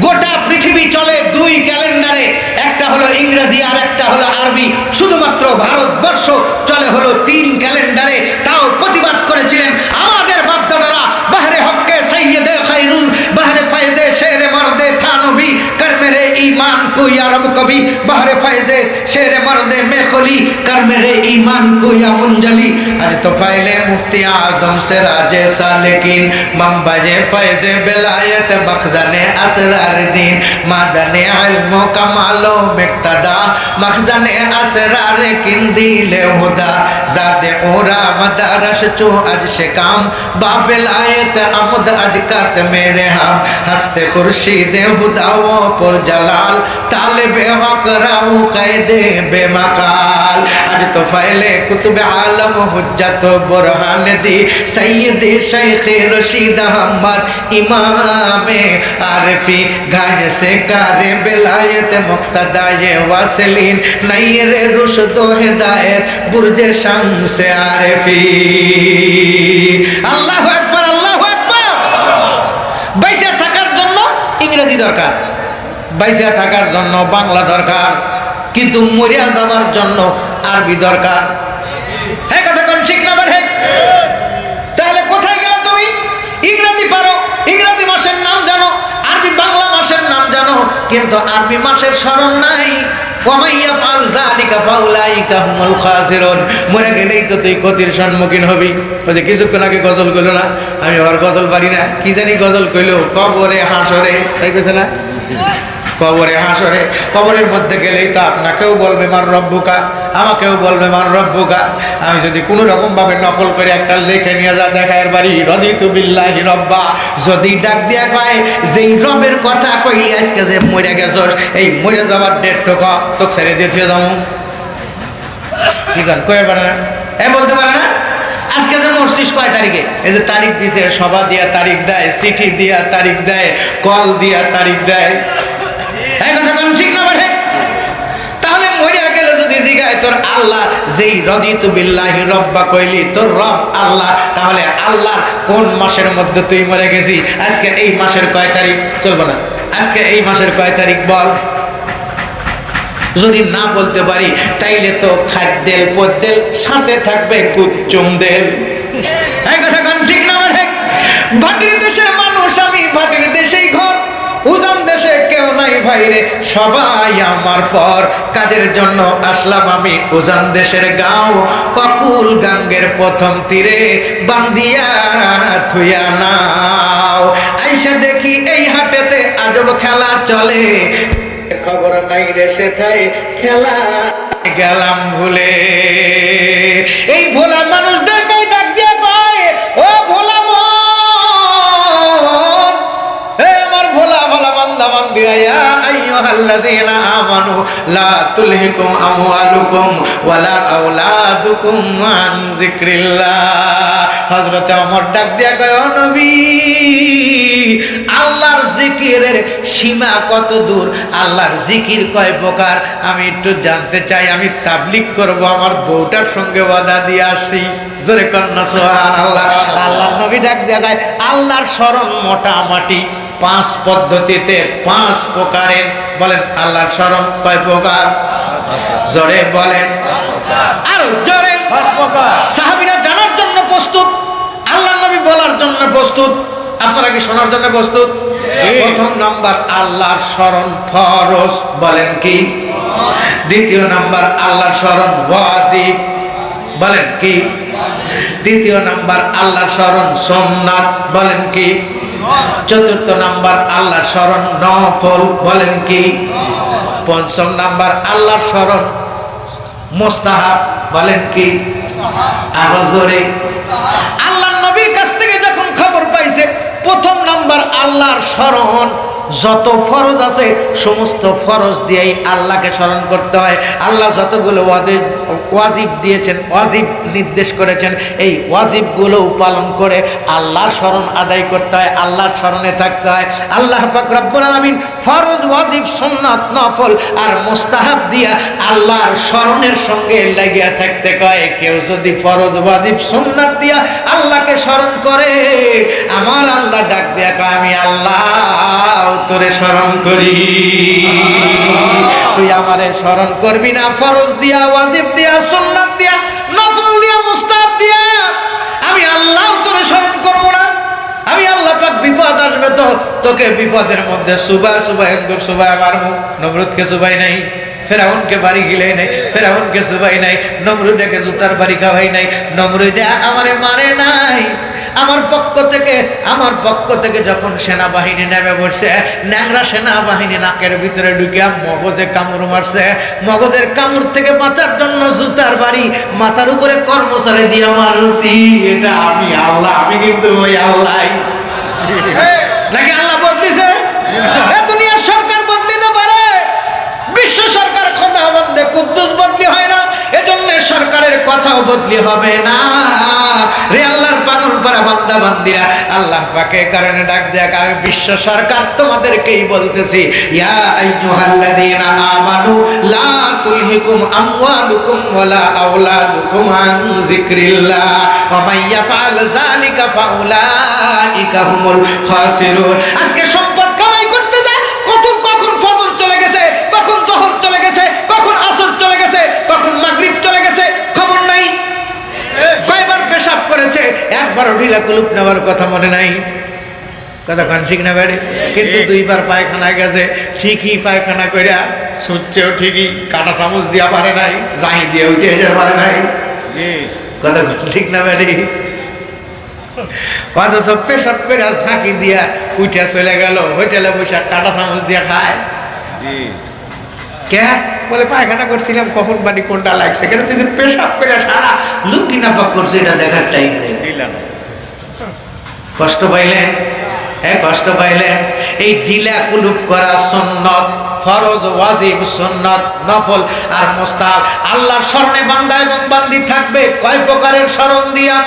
গোটা পৃথিবী চলে 2 ক্যালেন্ডারে, একটা হলো ইংরেজি আর একটা হলো আরবি। শুধুমাত্র ভারতবর্ষ চলে হলো 3 ক্যালেন্ডারে। তাও প্রতিবাদ করেছিলেন আমাদের বাপদাদারা। বাহরে হক্কে সৈয়দে খায়রুল বাহরে ফায়দে শেরে মর্দে থানবী কর মেরে ईमान को या रब कभी बहरे फैज़े शेर मर्दे में खली कर मेरे ईमान को या मुंजली। आज तो फैले मुफ्ती आजम से राजे सालिकीन मंबजे फैज़े बेलायत मखज़ने असरार दीन मादने इल्म कमालो मिक्तदा मखज़ने असरार किंदील हुदा ज़ादे ओरा मदारश चो आज शिकाम बाबिलायत अमद आज कात मेरे हम हस्ते खुर्शीद हुदा वो पुर जलाल ताल আলে বেহক রাউ কায়দে বেমাকাল। আজ তো ফাইলে কুতুবে আলম হুজ্জাত বুরহান দি সৈয়দ শেখ রশিদ আহমদ ইমামে আরফি গায়ে সে কারে বেলায়েত মুক্তদায়ে ওয়াসলিন নাইরে রুশদ ও হেদায়েত বুরজে শামসে আরফি। আল্লাহু আকবার, আল্লাহু আকবার। বাইসে থাকার জন্য ইংরেজি দরকার, বাইসে থাকার জন্য বাংলা দরকার, কিন্তু মরিয়া যাওয়ার জন্য আরবি দরকার। হ্যাঁ কথা কোন ঠিক না বেঠে? তাহলে কোথায় গেলে তুমি? ইংরেজি পারো, ইংরেজি মাসের নাম জানো, আরবি বাংলা মাসের নাম জানো, কিন্তু আরবি মাসের স্মরণ নাই। মরে গেলেই তো তুই ক্ষতির সম্মুখীন হবি। কিছুক্ষণ আগে গজল কইল না, আমি আবার গজল পারি না, কি জানি গজল কইলো, কবরে হাসরে, তাই কইছে না? কবরে হাসরে, কবরের মধ্যে গেলেই তো আপনাকেও বলবে মার রব্বুকা, আমাকেও বলবে মার রব্বুকা। আমি যদি কোনো রকম ভাবে নকল করে একটা লেখে নিয়ে যা দেখার বাড়ি রদিতু বিল্লাহি রব্বা, যদি ডাক দিয়া কয় যেই রবের কথা কইলি আজকে যে মরে গেছস, এই মরে যাওয়ার ডেট তো তোকে ছেড়ে দিয়ে থুয়ে যাবো, কি গান কয়ে পারে না? বলতে পারে না? আজকে যে মরছিস কয় তারিখে, এই যে তারিখ দিছে, সভা দিয়া তারিখ দেয়, চিঠি দিয়া তারিখ দেয়, কল দিয়া তারিখ দেয়। ঠিক না বেঠে? তাহলে মরিয়া গেলে যদি জিগায় তোর আল্লাহ যেই রদিতু বিল্লাহি রব্বা কইলি, তোর রব আল্লাহ, তাহলে আল্লাহর কোন মাসের মধ্যে তুই মরে গেছি? আজকে এই মাসের কয় তারিখ? চলবো না, আজকে এই মাসের কয় তারিখ বল। যদি না বলতে পারি তাইলে তো খাদ্যেল পদ্যেল সাথে থাকবে কুচুম দেল। এই কথা কোন ঠিক না বেঠে? ভাটির দেশের মানুষ আমি, ভাটির দেশেই ঘর, উজান দেশে কেউ নাই ভাইরে, সবাই আমার পর। কাজের জন্য আসলাম আমি উজান দেশের গাঁও, অকুল গাঙ্গের প্রথম তীরে বান্দিয়া থুইয়া নাও। আইসা দেখি এই হাটেতে আজব খেলা চলে, খবর নাই রে সেথায় খেলা গেলাম ভুলে। এই ভোলা মানুষদেরকে ডাক দিয়ে পায়, ও ভোলা আইয়ুহাল্লাযীনা আমানু লা তুলহিকুম আমওয়ালুকুম ওয়ালা আওলাদুকুম আন যিকরিল্লাহ। হযরত ওমর ডাক দিয়া কয়, ও নবী, আল্লাহর জিকিরের সীমা কত দূর, আল্লাহর জিকির কয় প্রকার, আমি একটু জানতে চাই। আমি তাবলীগ করব, আমার বউটার সঙ্গে ওয়াদা দিয়ে আসছি। জোরে কন্না সুবহানাল্লাহ। আল্লাহর নবী ডাক দিয়া কয়, আল্লাহর স্মরণ মোটামুটি 5 পদ্ধতিতে 5 প্রকারের। বলেন আল্লাহর স্মরণ কয় প্রকার? জোরে বলেন, আরো জোরে। 5 প্রকার। সাহাবীরা জানার জন্য প্রস্তুত, আল্লাহর নবী বলার জন্য প্রস্তুত, আপনারা কি শোনার জন্য প্রস্তুত? প্রথম নাম্বার আল্লাহর স্মরণ ফরজ, বলেন কি? দ্বিতীয় নাম্বার আল্লাহর স্মরণ ওয়াজিব, বলেন কি? তৃতীয় নাম্বার আল্লাহর স্মরণ সুন্নাত, বলেন কি? চতুর্থ নাম্বার আল্লাহর স্মরণ নফল, বলেন কি? পঞ্চম নাম্বার আল্লাহর স্মরণ মুস্তাহাব, বলেন কি? আরো জোরে। আল্লাহর নবীর কাছ থেকে যখন খবর পাইছে, প্রথম নাম্বার আল্লাহর স্মরণ, যত ফরজ আছে সমস্ত ফরজ দিয়েই আল্লাহকে স্মরণ করতে হয়। আল্লাহ যতগুলো ওয়াজিব দিয়েছেন, ওয়াজিব নির্দেশ করেছেন, এই ওয়াজিবগুলো পালন করে আল্লাহর স্মরণ আদায় করতে হয়, আল্লাহর স্মরণে থাকতে হয়। আল্লাহ পাক রব্বুল আলামিন ফরজ, ওয়াজিব, সুন্নাত, নফল আর মুস্তাহাব দিয়া আল্লাহর স্মরণের সঙ্গে লাগিয়া থাকতে কয়। কেউ যদি ফরজ, ওয়াজিব, সুন্নাত দিয়া আল্লাহকে স্মরণ করে, আমার আল্লাহ ডাক দিয়া কয়, আমি আল্লাহ তোরে স্মরণ করি, তুই আমারে স্মরণ করবি না? ফরজ দিয়া, ওয়াজিব দিয়া, সুন্নাত দিয়া, নফল দিয়া, মুস্তাহাব দিয়া আমি আল্লাহ তোরে স্মরণ করব না? আমি আল্লাহ পাক বিপদ আসবে তো তোকে বিপদের মধ্যে সুবাহ হিন্দুর সুবাহ মারবো। নমরুদকে সুবাই নাই, ফেরাউনকে বাড়ি গিলে নাই, ফেরাউনকে সুবাই নাই, নমরুদকে জুতার বাড়ি খাওয়াই নাই, নমরুদে আমারে মারে নাই। আমার পক্ষ থেকে যখন সেনাবাহিনী নেমে বসছে, ন্যাংরা সেনাবাহিনী নাকের ভিতরে ঢুকিয়া মগজে কামড় মারছে, মগজের কামড় থেকে বাঁচার জন্য জুতার বাড়ি মাথার উপরে কর্মচারী দিয়ে মারছি। এটা আমি আল্লাহ, আমি কিন্তু ওই আল্লাহ। নাকি আল্লাহ বদলিছে? দুনিয়ার সরকার বদলিতে পারে, রুলস বদলি হয় না, এজন্য সরকারের কথাও বদলি হবে না। রে আল্লাহর পাগল পারা বান্দা বান্দিরা, আল্লাহ পাকে কারণে ডাক দেয়া, আমি বিশ্ব সরকার তোমাদেরকেই বলতেছি, ইয়া আইয়ুহাল্লাযীনা আমানু লা তুলহিকুম আমওয়ালুকুম ওয়ালা আওলাদুকুম আন যিকরিল্লাহ ওয়া মান ইয়াফআল যালিকা ফাউলাইকা হুমুল খাসিরুন। আজকে সম্পদ কামাই করতে যায়, কখন ফজর চলে গেছে, কখন জোহর চলে গেছে, কখন আসর চলে গেছে, কখন মাগরিব চলে গেছে, খবর নাই। কয়বার পেশাব করেছে, একবারও ঢিলা কুলুপ নেওয়ার কথা মনে নাই। কথা কান ঠিক না বাড়ি? কিন্তু দুইবার পায়খানায় গেছে, ঠিকই পায়খানা কইরা সুচ্ছেও ঠিকই, কাটা চামচ দিয়া পারে নাই, জাহি দিয়ে উঠে এসে পারে নাই। কথা ঠিক না বাড়ি? অথচ পেশাব করে ঝাঁকি দিয়া উঠে চলে গেল, হোটেলে বসে কাটা চামচ দিয়া খায়। কে বলে পায়খানা করছিলাম, কখন বাড়ি কোনটা লাগছে, কেন তুই পেশাব করে সারা লুঙ্গি নাপাক করছে, এটা দেখার টাইম নেই। কষ্ট পাইলেন? হ্যাঁ কষ্ট পাইলেন। এই ঢিলা কুলুপ করা সুন্নত, ফরজ, ওয়াজিব, সুন্নাত, নফল আর মুস্তাহাব। আল্লাহর স্মরণে বান্দা এবং বান্দি থাকবে কয় প্রকারের স্মরণ দিয়া?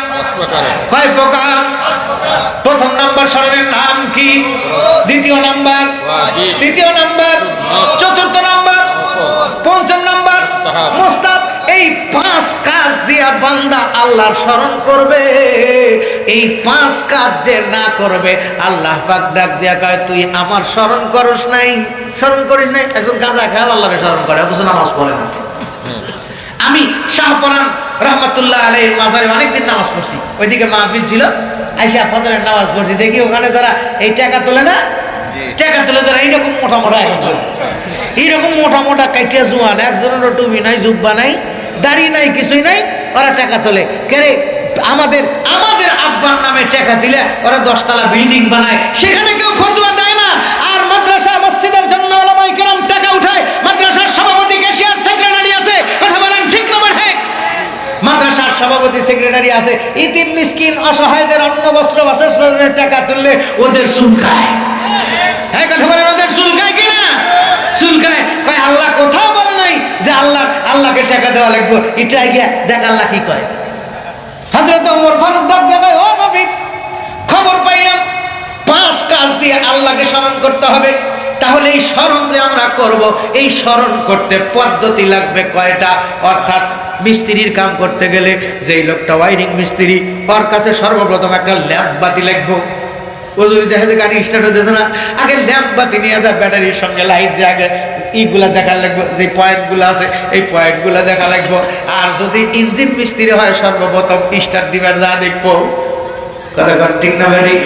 কয় প্রকার? প্রথম নাম্বার স্মরণের নাম কি? দ্বিতীয় নাম্বার তৃতীয় নাম্বার, চতুর্থ নাম্বার, পঞ্চম নাম্বার মুস্তাহাব। এই পাঁচ কাজ দিয়া বান্দা আল্লাহর স্মরণ করবে। এই পাঁচ কাজ যে না করবে, আল্লাহ পাক ডাক দিয়া কয়, তুই আমার স্মরণ করস নাই, স্মরণ করিস নাই। একজন গাঁজা খায় আল্লাহকে স্মরণ করে, অথচ নামাজ পড়ে না। আমি শাহপরান রহমতুল্লাহ আলাইহির মাজারে অনেকদিন নামাজ পড়ছি, ওইদিকে মাহফিল ছিল, আইসা ফজরের নামাজ পড়ছি, দেখি ওখানে যারা এই টাকা তোলে না, টাকা তুলে যারা এইরকম মোটা মোটা, এইরকম মোটা মোটা কাইটিয়া জুয়ান, একজনের টুপি নাই, জুব্বা নাই, দাড়ি নাই, কিছুই নাই, ওরা টাকা তোলে। কেরে আমাদের আব্বার নামে টাকা দিলে ওরা 10 তলা বিল্ডিং বানায়, সেখানে কেউ ফতোয়া দেয় না। আর মাদ্রাসা মসজিদের জন্য উলামায়ে কেরাম টাকা উঠায়, মাদ্রাসার সভাপতি, ক্যাশিয়ার, সেক্রেটারি আছে, কথা বলেন ঠিক না ঠিক? মাদ্রাসার সভাপতি, সেক্রেটারি আছে, ইতিম মিসকিন অসহায়দের অন্ন বস্ত্র বাসস্থানের টাকা তুললে ওদের চুলকায়। হ্যাঁ কথা বলেন, ওদের চুলকায় কিনা? চুলকায়। কয় আল্লাহ কোথাও বলে নাই যে আল্লাহকে টাকা দেওয়া লাগবে, এটা গিয়া দেখ আল্লাহ কি কয়। হযরত ওমর ফারুক ডাক দেয়, ও নবী, খবর পাইলাম 5 কাজ দিয়ে আল্লাহকে স্মরণ করতে হবে। তাহলে এই স্মরণ যে আমরা করব, এই স্মরণ করতে পদ্ধতি লাগবে কয়টা? অর্থাৎ মিস্ত্রির কাম করতে গেলে, যেই লোকটা ওয়াইরিং মিস্ত্রি, ওর কাছে সর্বপ্রথম একটা ল্যাম্প বাতি লাগবে। ও যদি দেখে যে গাড়ি স্টার্ট হতেছে না, আগে ল্যাম্প বাতি নিয়ে যায়, ব্যাটারির সঙ্গে লাইট দিয়ে আগে ইগুলা দেখা লাগবে, যে পয়েন্টগুলো আছে এই পয়েন্টগুলো দেখা লাগবে। আর যদি ইঞ্জিন মিস্ত্রি হয়, সর্বপ্রথম স্টার্ট দিবার যা দেখবো, কথা ঠিক না ভাই?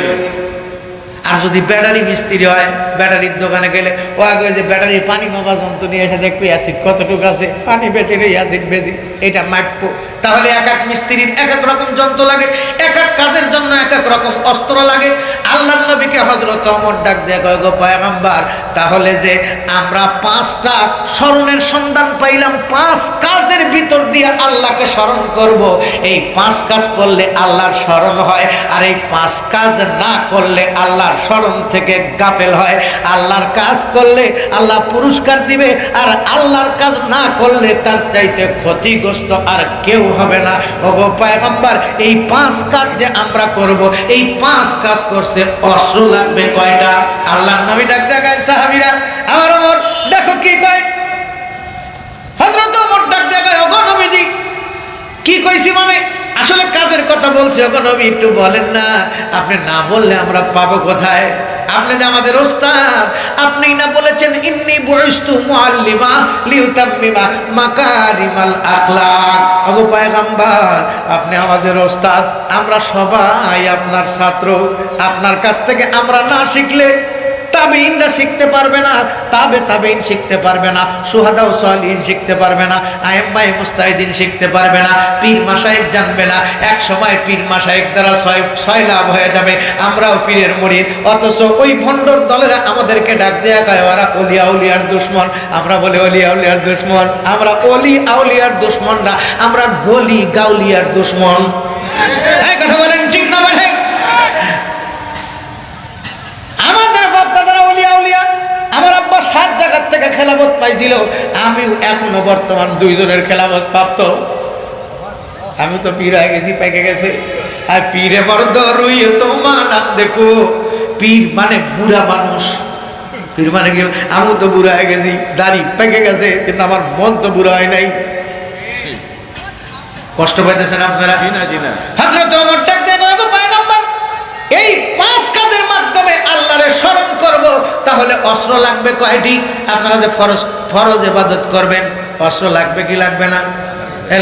আর যদি ব্যাটারি মিস্ত্রি হয়, ব্যাটারির দোকানে গেলে ও আগে যে ব্যাটারির পানি মাপা যন্ত্র নিয়ে এসে দেখবে অ্যাসিড কতটুকু আছে, পানি বেশি নেই, অ্যাসিড বেশি, এটা মাপবো। তাহলে এক এক মিস্ত্রির এক এক রকম যন্ত্র লাগে, এক এক কাজের জন্য এক এক রকম অস্ত্র লাগে। আল্লাহর নবীকে হযরত ওমর ডাক দিয়ে কয়, গো পয়গম্বর, তাহলে যে আমরা 5টা স্মরণের সন্ধান পাইলাম, 5 কাজের ভিতর দিয়ে আল্লাহকে স্মরণ করব। এই 5 কাজ করলে আল্লাহর স্মরণ হয়, আর এই 5 কাজ না করলে আল্লাহর স্মরণ থেকে গাফেল হয়। আল্লাহর কাজ করলে আল্লাহ পুরস্কার দিবে, আর আল্লাহর কাজ না করলে তার চাইতে ক্ষতিগ্রস্ত আর কেউ হবে না। ওগো পয়গম্বর, এই 5 কাজ যে আমরা করব, এই 5 কাজ করতে অস্ত্র লাগবে কয়টা? আল্লাহর নবী ডাক দেখায়, সাহাবীরা আমার ওমর দেখো কি কয়। হযরত ওমর ডাক দেখায়, ওগো নবীজি কি কইছি, মানে আসলে কাজের কথা বলছি, ওগো নবী একটু বলেন না, আপনি না বললে আমরা পাবো কোথায়? আপনি যে আমাদের ওস্তাদ, আপনি না বলেছেন ইন্নী বুইস্তু মুআল্লিমা লিউতাম্মিমা মাকারিমাল আখলাক। ওগো পয়গম্বর, আপনি আমাদের ওস্তাদ, আমরা সবাই আপনার ছাত্র। আপনার কাছ থেকে আমরা না শিখলে তাবেঈনরা শিখতে পারবে না, তাবেঈন শিখতে পারবে না, শুহাদা ও সালিহিন শিখতে পারবে না, আইম্মায়ে মুস্তাহিদিন শিখতে পারবে না, পীর মাশায়েখ জানবে না। এক সময় পীর মাশায়েখ দ্বারা ছয় লাভ হয়ে যাবে, আমরাও পীরের মুরিদ। অথচ ওই ভণ্ডর দলেরা আমাদেরকে ডাক দেয়া কয় ওরা ওলি আউলিয়ার দুশমন। আমরা বলি ওলি আউলিয়ার দুশমন, আমরা ওলি আউলিয়ার দুশমন না, আমরা গলি গাউলিয়ার দুশমন। এই কথা বলেন ঠিক না ভাই? আমাদের বাপ দাদারা ওলিয়া উলিয়া, আমার আব্বা 7 জায়গা থেকে খেলাফত পাইছিল, আমি এখনো বর্তমান দুইজনের খেলাফত প্রাপ্ত। আমি তো পীর হয়ে গেছি, পেকে গেছে। আর পীরে মর্দ রুইয়ে তো মানাম দেখো, পীর মানে বুড়া মানুষ। পীর মানে কি, আমি তো বুড়া হয়ে গেছি, দাড়ি পেকে গেছে, কিন্তু আমার মন তো বুড়া হয় নাই। কষ্ট পাইতেছেন আপনারা? হযরত ওমর ডাক দেন, ওগো পয়গম্বর, এই 5 কাজের মাধ্যমে আল্লাহরে স্মরণ করব, তাহলে অস্ত্র লাগবে কয়টি? আপনারা যে ফরজ ইবাদত করবেন, অস্ত্র লাগবে কি লাগবে না?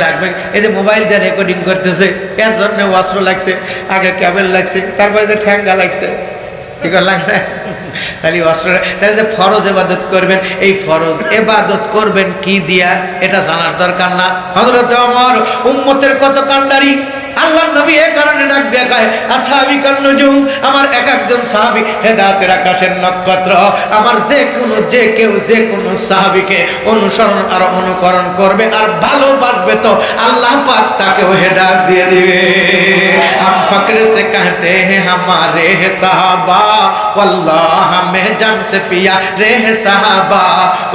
লাগবে। এই যে মোবাইল দিয়ে রেকর্ডিং করতেছে, এর জন্য অস্ত্র লাগছে, আগে কেবল লাগছে, তারপরে যে ঠ্যাঙ্গা লাগছে, ঠিক লাগবে না? তাহলে অস্ত্র, তাহলে যে ফরজ ইবাদত করবেন, এই ফরজ ইবাদত করবেন কি দিয়া, এটা জানার দরকার না? হযরত ওমর উম্মতের কত কান্ডারি, আল্লাহর নবী এই কারণে ডাক দেখায়, আসহাবী কান্নুজুম, আমার এক একজন সাহাবী হেদায়েতের আকাশের নক্ষত্র। আমার যে কেউ যে কোনো সাহাবীকে অনুসরণ আর অনুকরণ করবে আর ভালোবাসবে, তো আল্লাহ পাক তাকেও হেদায়েত দিয়ে দিবে। हम फक्र से कहते हैं हमारे साहबा, वल्लाह हमें जान से पिया रे साहबा।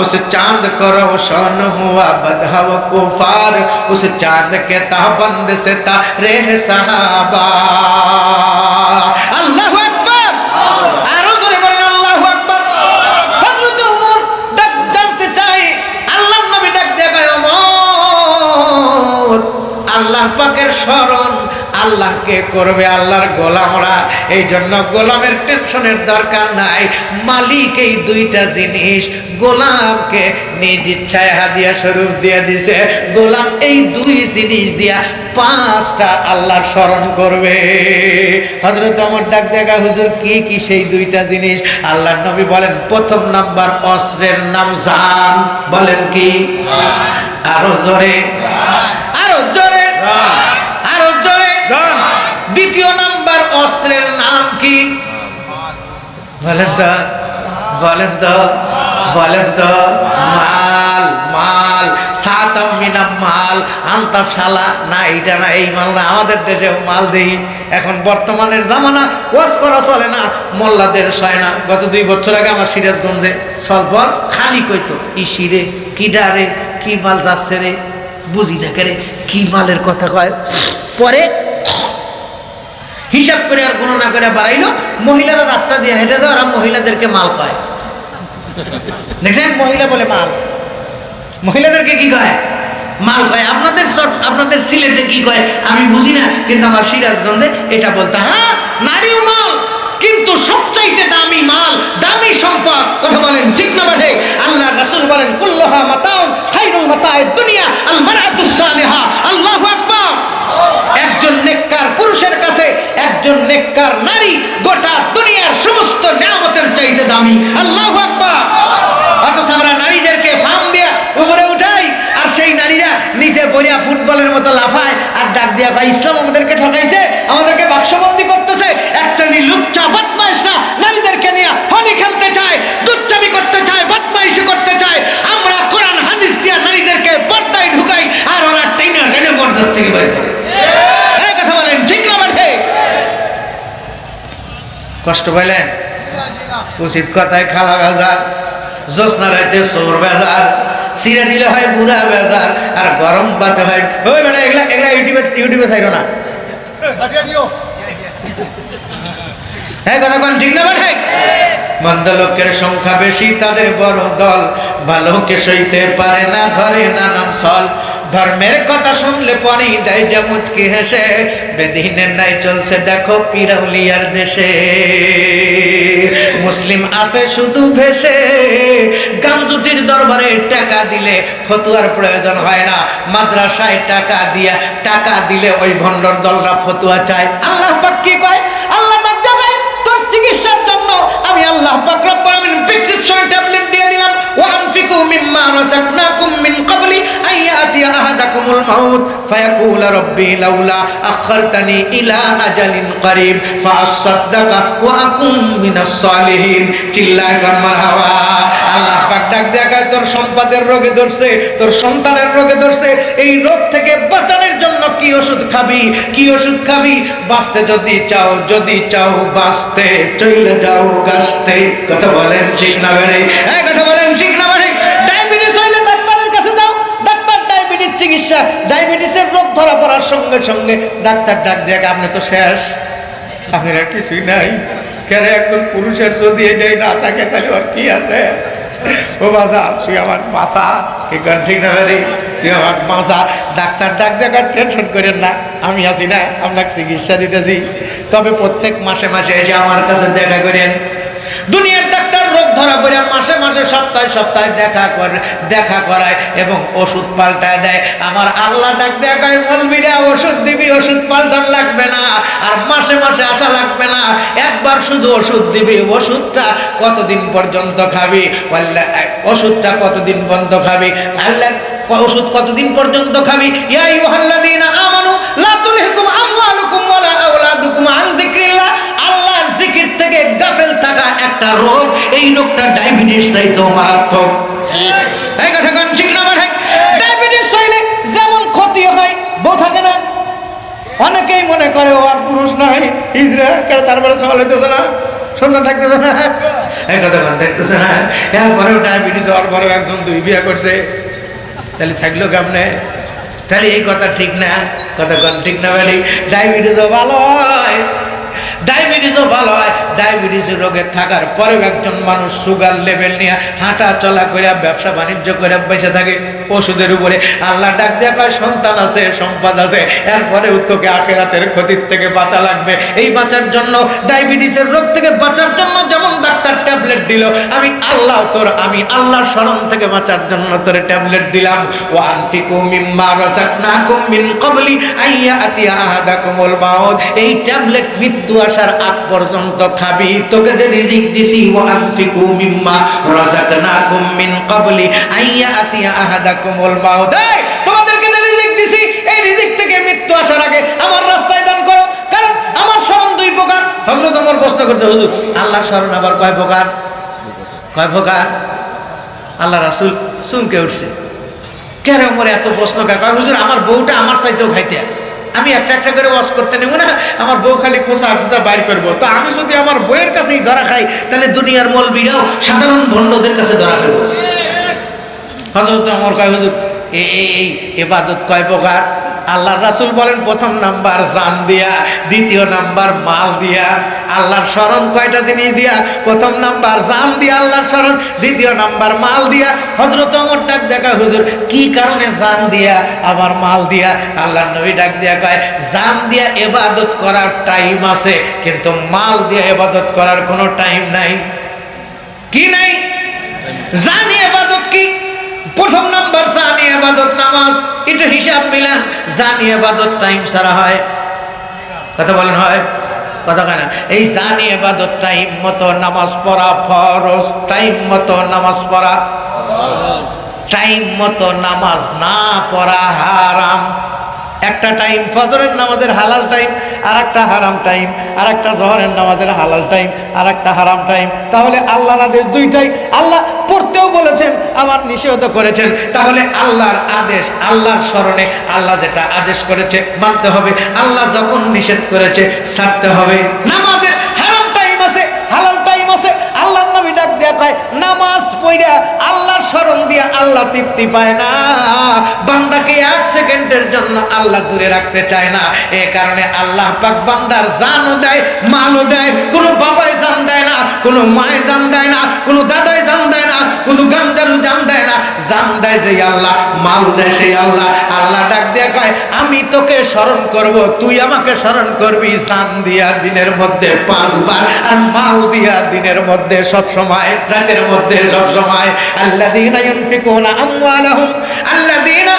उस चांद को रोशन हुआ बदहा व कुफार, उस चांद के ताबंद से तारे साहबा। अल्लाहु আকবার, আরো জোরে বলেন আল্লাহু আকবার। হযরত ওমর ডাক জানতে চাই, আল্লাহর নবী ডাক দেখায়, ওমর আল্লাহ পাকের স্মরণ আল্লাহকে করবে আল্লাহর গোলামরা, এই জন্য গোলামের টেনশনের দরকার নাই। মালিক এই 2টা জিনিস গোলামকে নিজ ইচ্ছায় হাদিয়া স্বরূপ দিয়ে দিছে। গোলাম এই 2 জিনিস দিয়া 5টা আল্লাহর স্মরণ করবে। হযরত ওমর ডাক দেখা, হুজুর কি কি সেই 2টা জিনিস? আল্লাহর নবী বলেন, প্রথম নাম্বার অস্ত্রের নাম জান। বলেন কি? আরো জোরে, আরো জোরে, আরো জোরে। দ্বিতীয় নাম্বার অস্ত্রের নাম কি? বলেন তো, বলেন তো, বলেন তো। মাল, মাল। সাতাম মিনাম মাল, আনতাম শালা না, এইটা না, এই মাল না। আমাদের দেশে মাল দেই। এখন বর্তমানের জামানা, ওয়াজ করা চলে না, মোল্লাদের সয় না। গত 2 বছর আগে আমার সিরাজগঞ্জে সল্প খালি কইতো, ইসিরে কি ডারে, কি মাল যাচ্ছে রে, বুঝি না কেরে, কি মালের কথা কয়। পরে হিসাব করে আর গণনা করে বাড়াইলো, মহিলারা রাস্তা দিয়ে হেঁটে দেয়, ওরা মহিলাদেরকে মাল পায়। দেখছেন, মহিলা বলে মাল, মহিলাদেরকে কি কয়? মাল কয়। আপনাদের সিলেটে কি কয় আমি বুঝি না, কিন্তু আমার সিরাজগঞ্জে এটা বলতে, হ্যাঁ নারীও মাল, কিন্তু সবচাইতে দামি মাল, দামি সম্পদ। কথা বলেন ঠিক না বাঠে? আল্লাহ রাসূল বলেন, কুল্লুহা মাতাউন খায়রুল মাতাইদ দুনিয়া আল মারআতুস সালিহা। আল্লাহু আকবার। একজন নেককার পুরুষের কাছে একজন নেককার নারী গোটা দুনিয়ার সমস্ত নিয়ামতের চাইতে দামি। আল্লাহু আকবার। অথচ আমরা নারীদেরকে ফার্ম দিয়ে উপরে উঠাই, আর সেই নারীরা নিচে পড়িয়া ফুটবলের মতো লাফায় আর ডাক দিয়া কয়, ইসলাম আমাদেরকে ঠকাইছে, আমাদেরকে বাক্সবন্দি করতেছে। এক শ্রেণীর লুচ্চা বদমাইশরা নারীদেরকে নিয়ে হোলি খেলতে চায়, দুচ্চামি করতে চায়, বদমাইশি করতে চায়। আমরা কোরআন হাদিস দিয়া নারীদেরকে পর্দায় ঢুকাই, আর ওরা টেনে টেনে পর্দার থেকে বের করে। এই কথা বলেন ঠিক না বাঠে? কষ্ট পাইলেন? উচিত কথায় খালা বাজার, জ্যোৎস্না রাইতে চোর বাজার, সিরা দিলে হয় বুড়া বাজার, আর গরম বাতে হয় ওই বেটা। এগুলা এগুলা ইউটিউবে চাইরো না। হ্যাঁ কথা কোন ঠিক না বাঠে? মন্দ লোকের সংখ্যা বেশি, তাদের বড় দল, ভালোকে সইতে পারে না, ধরে নানান ছল। ধর্মের কথা শুনলে পরেই দেয় যে মুচকি হেসে, বেদিনের নাই চলছে দেখো পিরাউলিয়ার দেশে। মুসলিম আছে শুধু ভেসে, গামজুটির দরবারে টাকা দিলে ফতুয়ার প্রয়োজন হয় না। মাদ্রাসায় টাকা দিলে ওই ভণ্ডর দলরা ফতুয়া চায়। আল্লাহ পাক কি কয়? আল্লাহ পাক দেখায়, তোর চিকিৎসার জন্য আমি আল্লাহ পাক রব্বুল আমিন প্রেসক্রিপশন ট্যাবলেট দিয়ে দিলাম। ওয়া আনফিকু মিম্মা রাযাকনাকুম মিন ক্বাবলি আন ইয়াতিয়া আহাদাকুমুল মাউত ফায়াকুলা রাব্বি লাউলা আখারতানি ইলা আজালিন করিব ফাআসাদদাকা ওয়া আকুম মিনাস সালিহিন। চিল্লায় বল মারহাবা। আল্লাহ পাক ডাক দেখায়, তোর সম্পদের রোগে ধরছে, তোর সন্তানের রোগে ধরছে, এই রোগ থেকে বাঁচানোর জন্য কি ওষুধ খাবি, কি ওষুধ খাবি? বাঁচতে যদি চাও বাঁচতে, চলে যাও গাছতে। কথা বলেন ঠিক না বেড়ে? কথা বলেন ঠিক না বেড়ে? ডায়াবেটিস হইলে ডাক্তার চিকিৎসা, ডায়াবেটিসের রোগ ধরা পড়ার সঙ্গে সঙ্গে ডাক্তার ডাক দিয়ে আপনি তো শেষ, আপনার আর কিছুই নাই। কেন একজন পুরুষের যদি এটাই না থাকে তাহলে আর কি আছে? ও বাসা তুই আমার বাসা, ঠিক না ভাই, তুই আমার বাসা। ডাক্তার ডাক দেখার টেনশন করেন না, আমি আছি না, আপনাকে চিকিৎসা দিতেছি। তবে প্রত্যেক মাসে মাসে এসে আমার কাছে দেখা করেন। দুনিয়ার ডাক্তার রোগ ধরা পড়ে মাসে মাসে সপ্তাহে সপ্তাহে দেখা করায় এবং ওষুধ পাল্টায় দেয়। আমার আল্লাহ ডাক দেখায়, বলবিরা ওষুধ দিবি, ওষুধ পাল্টান লাগবে না, আর মাসে মাসে আসা লাগবে না, একবার শুধু ওষুধ দিবি। ওষুধটা কতদিন পর্যন্ত খাবি? ওষুধটা কতদিন পর্যন্ত খাবি? আল্লাহ ওষুধ কতদিন পর্যন্ত খাবি? ইয়া আইয়ুহাল্লাযীনা আমানু লা তুলহিকুম আমওয়ালুকুম ওয়ালা আওলাদুকুম আন যিকরিল্লাহ। আল্লাহর জিকির থেকে গাফেল থাকা একটা রোগ, এই রোগটা ডায়াবেটিস চাইতেও মারাত্মক। এই কথা কোন ঠিক না ভাই? ডায়াবেটিস হইলে যেমন ক্ষতি হয়, বউ থাকে না, অনেকেই মনে করে ও আর পুরুষ নাই, হিজরা কেন তারপরে সওয়াল হইতেছে না, সন্ধ্যা থাকতেছে না, এই কথা কোন দেখতেছে না। এরপরেও ডায়াবেটিস হওয়ার পরেও একজন দুই বিয়ে করছে, তাহলে থাকলো কেমনে? তাহলে এই কথা ঠিক না, কথা কোন ঠিক না বলি? ডায়াবেটিসও ভালো হয়, ডায়াবেটিসও ভালো হয়। ডায়াবেটিস রোগে থাকার পরেও একজন মানুষ সুগার লেভেল নিয়ে হাঁটা চলা করে ব্যবসা বাণিজ্য করে বেঁচে থাকে ওষুধের উপরে। আল্লাহ ডাক দেয়া কয়, সন্তান আছে, সম্পদ আছে, এরপরেও তোকে আখিরাতের ক্ষতির থেকে বাঁচা লাগবে। এই বাঁচার জন্য, ডায়াবেটিসের রোগ থেকে বাঁচার জন্য যেমন ডাক্তার ট্যাবলেট দিল, আমি আল্লাহ আমি আল্লাহর শরণ থেকে বাঁচার জন্য তোরে ট্যাবলেট দিলাম। ওয়া আনফিকু মিম্মা রাযাকনাকুম মিন ক্বাবলি আইয়াতিয়া আহাদাকুমুল মাউত। এই ট্যাবলেট মৃত্যু আসার আগ পর্যন্ত খাবি। তোকে যে রিজিক দিছি, ওয়া আনফিকু মিম্মা রাযাকনাকুম মিন ক্বাবলি আইয়াতিয়া আহাদাকুমুল মাউত। এই তোমাদেরকে যে রিজিক দিছি, এই রিজিক থেকে মৃত্যু আসার আগে আমার রাস্তায় দান করো, কারণ আমার শরণ দুই প্রকার। হযরত ওমর প্রশ্ন করতে, হুজুর আল্লাহর শরণ আবার কয় প্রকার? কয় প্রকার? আল্লাহ রাসূল শুনকে উঠছে, কেন ওমর এত প্রশ্ন কয়? হুজুর আমার বউটা আমার চাইতেও খাইতে, আমি একটা একটা করে ওয়াশ করতে নেব না, আমার বউ খালি খোসা খোসা বাইর করবো। তো আমি যদি আমার বউয়ের কাছেই ধরা খাই, তাহলে দুনিয়ার মৌলবীরাও সাধারণ ভণ্ডদের কাছে ধরা খাইব। হযরত ওমর কয়, হুজুর এই ইবাদত কয় প্রকার? আল্লাহর রাসূল বলেন, প্রথম নাম্বার জান দিয়া, দ্বিতীয় নাম্বার মাল দিয়া। আল্লাহর শরণ কয়টা জিনিস দিয়া? প্রথম নাম্বার জান দিয়া আল্লাহর শরণ, দ্বিতীয় নাম্বার মাল দিয়া। হযরত ওমর ডাক দেখা, হুজুর কি কারণে জান দিয়া আবার মাল দিয়া? আল্লাহর নবী ডাক দিয়া কয়, জান দিয়া ইবাদত করার টাইম আছে, কিন্তু মাল দিয়া ইবাদত করার কোনো টাইম নাই। কি নাই? জানি ইবাদত কি? প্রথম নাম্বার জানি ইবাদত নামাজ। এটা হিসাব মিলান, জানি ইবাদত টাইম ছাড়া হয়? কথা বলেন হয়? কথা কেনা? এই জানি ইবাদত টাইম মতো নামাজ পড়া ফরজ, টাইম মতো নামাজ পড়া, টাইম মতো নামাজ না পড়া হারাম। একটা টাইম ফজরের নামাজের হালাল টাইম, আর একটা হারাম টাইম, আর একটা জোহরের নামাজের হালাল টাইম, আর একটা হারাম টাইম। তাহলে আল্লাহর আদেশ দুইটাই। আল্লাহ পড়তেও বলেছেন, আবার নিষেধ করেছেন। তাহলে আল্লাহর আদেশ, আল্লাহর স্মরণে আল্লাহ যেটা আদেশ করেছে মানতে হবে, আল্লাহ যখন নিষেধ করেছে ছাড়তে হবে। নামাজের হারাম টাইম আছে, হালাল টাইম আছে। আল্লাহর নবী ডাক দেয়া কয়, নামাজ পড়া আল্লাহর স্মরণ দিয়া আল্লাহ তৃপ্তি পায় না। বান্দাকে এক সেকেন্ডের জন্য আল্লাহ দূরে রাখতে চায় না। এই কারণে আল্লাহ পাক বান্দার জানও দেয়, মালও দেয়। কোনো বাবাই জান দেয় না, কোনো মায় জান দেয় না, কোনো দাদাই জান দেয় না, কোনো গান্জারু জান দেয় না। জান দেয় যে আল্লাহ, মাল দেয় সেই আল্লাহ। আল্লাহ ডাক দিয়ে কয়, আমি তোকে স্মরণ করব, তুই আমাকে স্মরণ করবি। জান দিয়া দিনের মধ্যে 5 বার, আর মাল দিয়া দিনের মধ্যে সব সময়, রাতের মধ্যে সব সময়। আল্লাযীনা ইউনফিকুনা আমওয়ালাহুম, আল্লাযীনা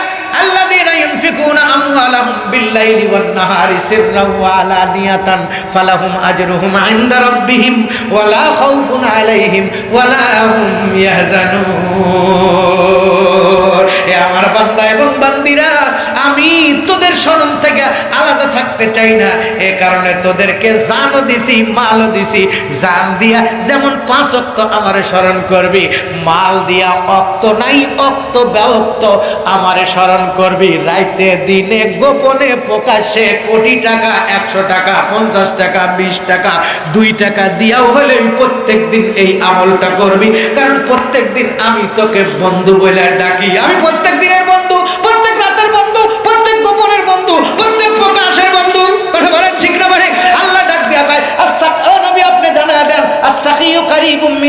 ইউনফিকুনা আমওয়ালাহুম বিল-লাইলি ওয়ান-নাহারি সিররান ওয়া আলানিয়াতান ফালাহুম আজরুহুম ইনদা রাব্বিহিম ওয়া লা খাউফুন আলাইহিম ওয়া লা হুম ইয়াহজানুন। এ আমার বান্দা এবং বান্দিরা, আমি তোদের স্মরণ থেকে আলাদা থাকতে চাই না। এ কারণে তোদেরকে জানও দিছি, মালও দিছি। জান দিয়া যেমন 5 ওয়াক্ত আমারে স্মরণ করবি, মাল দিয়া অক্ত নাই অক্ত ব্যক্ত আমারে স্মরণ করবি। রাইতে দিনে গোপনে প্রকাশ্যে কোটি টাকা, 100 টাকা, 50 টাকা, 20 টাকা, 2 টাকা দিয়াও হলে প্রত্যেক দিন এই আমলটা করবি। কারণ প্রত্যেক দিন আমি তোকে বন্ধু বলে ডাকি, আমি প্রত্যেক দিনের বন্ধু, প্রত্যেক রাতের বন্ধু,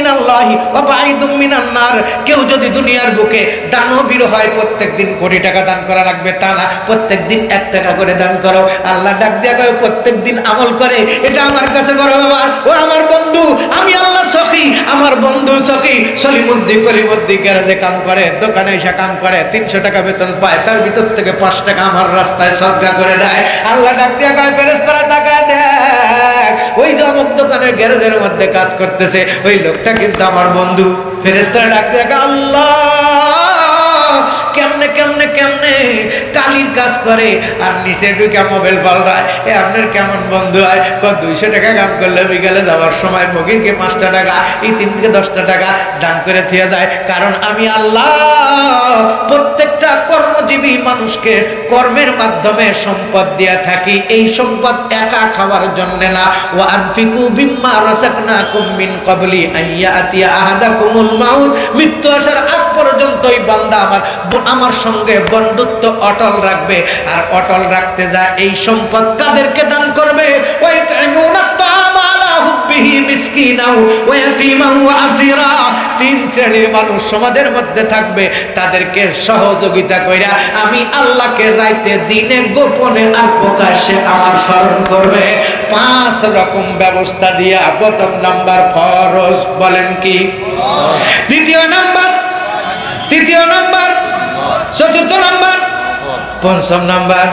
মিনাল্লাহি ওয়া বাঈদুম মিনান নার। কেউ যদি দুনিয়ার বুকে দানবীর হয় প্রত্যেকদিন কোটি টাকা দান করা লাগবে তা না, প্রত্যেকদিন 1 টাকা করে দান করো। আল্লাহ ডাক দিয়া কয় প্রত্যেকদিন আমল করে, এটা আমার কাছে বড় ব্যাপার। ও আমার বন্ধু, আমি আল্লাহ সখী, আমার বন্ধু সখী সলিমুদ্দিন কলিমুদ্দিন গ্যারেজে কাম করে, দোকানে এসে কাম করে, 300 টাকা বেতন পায়, তার ভিতর থেকে 5 টাকা আমার রাস্তায় সদকা করে দেয়। আল্লাহ ডাক দিয়া কয় ফেরেশতারা টাকা দেয়, ওই যে অমুক দোকানের গ্যারেজের মধ্যে কাজ করতেছে ওই লোকটা কিন্তু আমার বন্ধু। ফেরেশতারা ডাক দিয়া কয় আল্লাহ কেমনে কেমনে কেমনে কালির কাজ করে আর নিচে ঢুকে মোবাইল পাল্টায়, এ আপনার কেমন বন্ধু হয়? 200 টাকা কাম করলে বিকালে যাওয়ার সময় ফকিরকে 5টা টাকা, এই 3 থেকে 10টা টাকা দান করে দিয়ে যায়। কারণ আমি আল্লাহ প্রত্যেকটা কর্মজীবী মানুষকে কর্মের মাধ্যমে সম্পদ দিয়া থাকি। এই সম্পদ একা খাওয়ার জন্য না। ওয়া আনফিকু বিম্মা রাযাকনাকুম মিন ক্বাবলি আইয়াতিয়া আহাদাকুমুল মাউত। মৃত্যু আসার আগ পর্যন্তই বান্দা আমার সঙ্গে বন্ধুত্ব অটল রাখবে। আর অটল রাখতে যা এই সম্পদ কাদেরকে দান করবে? তিন শ্রেণীর মানুষ সমাজের মধ্যে থাকবে, তাদেরকে সহযোগিতা কইরা আমি আল্লাহকে রাইতে দিনে গোপনে আর প্রকাশ্যে আমার স্মরণ করবে। 5 রকম ব্যবস্থা দিয়া। প্রথম নাম্বার ফরজ, বলেন কি? দ্বিতীয় নাম্বার, তৃতীয় নাম্বার, চতুর্থ নাম্বার, পঞ্চম নাম্বার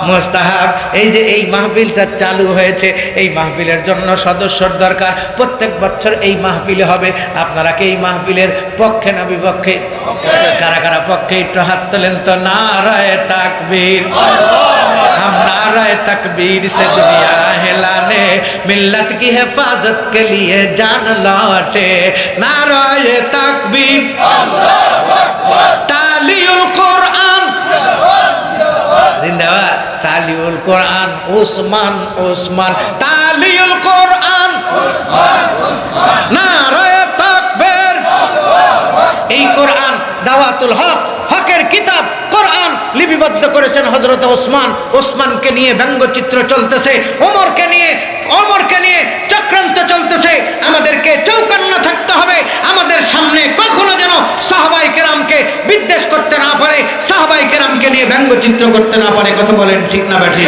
মুস্তাহাব। এই যে এই মাহফিলটা চালু হয়েছে, এই মাহফিলের জন্য সদস্যর দরকার। প্রত্যেক বছর এই মাহফিলে হবে। আপনারা কি এই মাহফিলের পক্ষে না বিপক্ষে? কারা কারা পক্ষে একটু হাত তোলেন তো। নারায়ে তাকবীর, हम नाराए तकबीर से दुनिया हिलाने, मिल्लत की हिफाजत के लिए जान लौटे। नाराए तकबीर, तालियुल कुरआन जिंदाबाद, तालियुल कुरआन उस्मान उस्मान, तालियुल कुरआन उस्मान उस्मान, नाराए तकबीर। এই কোরআন দাওয়াতুল হক, হকের কিতাব কোরআন লিপিবদ্ধ করেছেন হযরত ওসমান। ওসমানকে নিয়ে ব্যঙ্গচিত্র চলতেছে, ওমরকে নিয়ে চক্রান্ত চলতেছে। আমাদেরকে চৌকান্না থাকতে হবে। আমাদের সামনে কখনো যেন সাহাবায়ে কেরামকে বিদ্বেষ করতে না পারে, সাহাবায়ে কেরামকে নিয়ে ব্যঙ্গচিত্র করতে না পারে। কথা বলেন ঠিক না ব্যাঠি?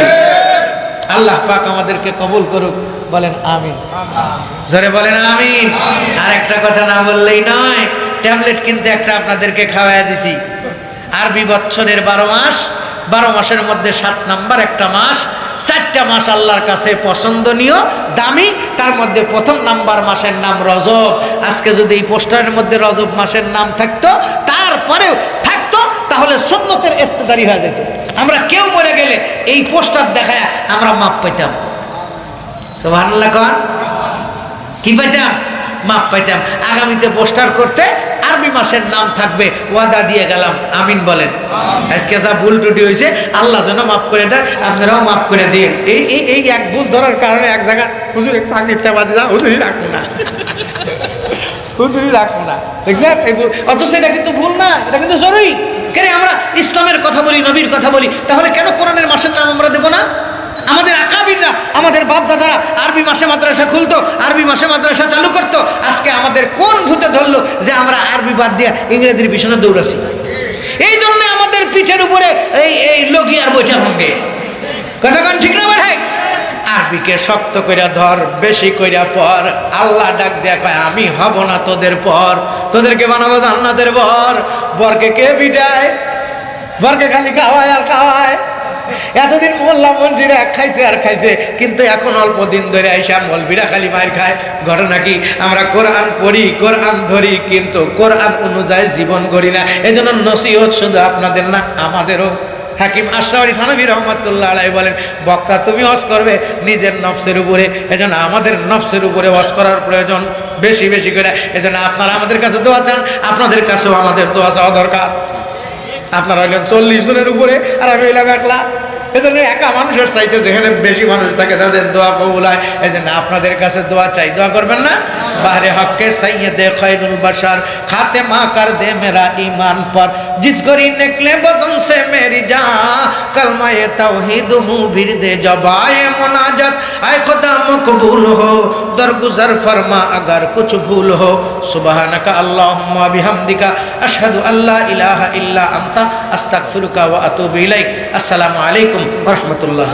আল্লাহ পাক আমাদেরকে কবুল করুক, বলেন আমিন। জোরে বলেন আমিন। আর একটা কথা না বললেই নয়, ট্যাবলেট কিন্তু একটা আপনাদেরকে খাওয়াইয়া দিছি। আরবি বছরের 12 মাস, 12 মাসের মধ্যে 7 নাম্বার একটা মাস। 4টা মাস আল্লাহর কাছে পছন্দনীয়, দামি। তার মধ্যে প্রথম নাম্বার মাসের নাম রজব। আজকে যদি এই পোস্টারের মধ্যে রজব মাসের নাম থাকতো, তারপরেও থাকতো, তাহলে সুন্নতের ইস্তেদারি হয়ে যেত। আমরা কেউ মরে গেলে এই পোস্টার দেখায় আমরা মাপ পাইতাম। সুবহানাল্লাহ কোন? কি পাইতাম? মাপ পাইতাম। আগামীতে পোস্টার করতে আরবি মাসের নাম থাকবে, ওয়াদা দিয়ে গেলাম। আমিন বলেন। আজকে যা ভুল ত্রুটি হয়েছে আল্লাহ যেন মাফ করে দেয়, আপনারাও মাফ করে দিন। এই এক ভুল ধরার কারণে এক জায়গা হুজুর এক চাকরির চাপা দিয়ে হুজুরই রাখবো না, হুজুরই রাখবো না। দেখছেন এই ভুল, অথচ এটা কিন্তু ভুল না, এটা কিন্তু জরুরি। কেন আমরা ইসলামের কথা বলি, নবীর কথা বলি, তাহলে কেন কোরআনের মাসের নাম আমরা দেবো না? আমাদের আকাবিররা, আমাদের বাপ দাদারা আরবি মাসে মাদ্রাসা খুলতো, আরবি মাসে মাদ্রাসা চালু করতো। আজকে আমাদের কোন ভূতে ধরলো যে আমরা আরবি বাদ দিয়ে ইংরেজির পিছনে দৌড়াছি? এই জন্য আমাদের পিঠের উপরে এই লগিয়ার বইটা ভাঙে। কতক্ষণ ঠিক না ভাই? আরবিকে শক্ত কইরা ধর, বেশি কইরা পর। আল্লাহ ডাক দেয়া কয় আমি হব না তোদের পর, তোদেরকে বানাবো জান্নাতের বর। বরকে কে পিটায়? বরকে খালি খাওয়ায় আর খাওয়ায়। এতদিন মোল্লা মঞ্জিরা খাইছে আর খাইছে, কিন্তু এখন অল্প দিন ধরে আইসা মলবিরা খালি মার খায়। ঘটনা কি? আমরা কোরআন পড়ি, কোরআন ধরি, কিন্তু কোরআন অনুযায়ী জীবন গড়ি না। এই জন্য নসিহত শুধু আপনাদের না, আমাদেরও। হাকিম আশরাফি থানভী রহমাতুল্লাহ আলাইহি বলেন, বক্তা তুমি ওয়াজ করবে নিজের নফসের উপরে, এজন্য আমাদের নফসের উপরে ওয়াজ করার প্রয়োজন বেশি বেশি করে। এজন্য আপনারা আমাদের কাছে দোয়া চান, আপনাদের কাছেও আমাদের দোয়া চাওয়া দরকার। আপনারা হইলেন 40 জনের উপরে, আর আমি হইলাম 1 লাখ। এজন্য একা মানুষের চাইতে যেখানে বেশি মানুষ থাকে তাদের দোয়া কবুল হয়। এই জন্য আপনাদের কাছে দোয়া চাই, দোয়া করবেন না? বাহরে হক্কে সৈয়দে খৈরুল বশর খাতেমা কর দে মেরা ईमान पर जिस गोरी निकले बदन से मेरी जान कलमाए तौहीद हूँ भीड़ दे जबाए मुनाजात आए खुदा मकबूल हो दरगुजर फरमा अगर कुछ भूल हो सुबहानका अल्लाहुम्मा बिहम्दिका अशहदु अल्ला इलाहा इल्ला अंता अस्तगफिरुका व अतूबु इलैक। अस्सलामु अलैकुम व रहमतुल्लाह।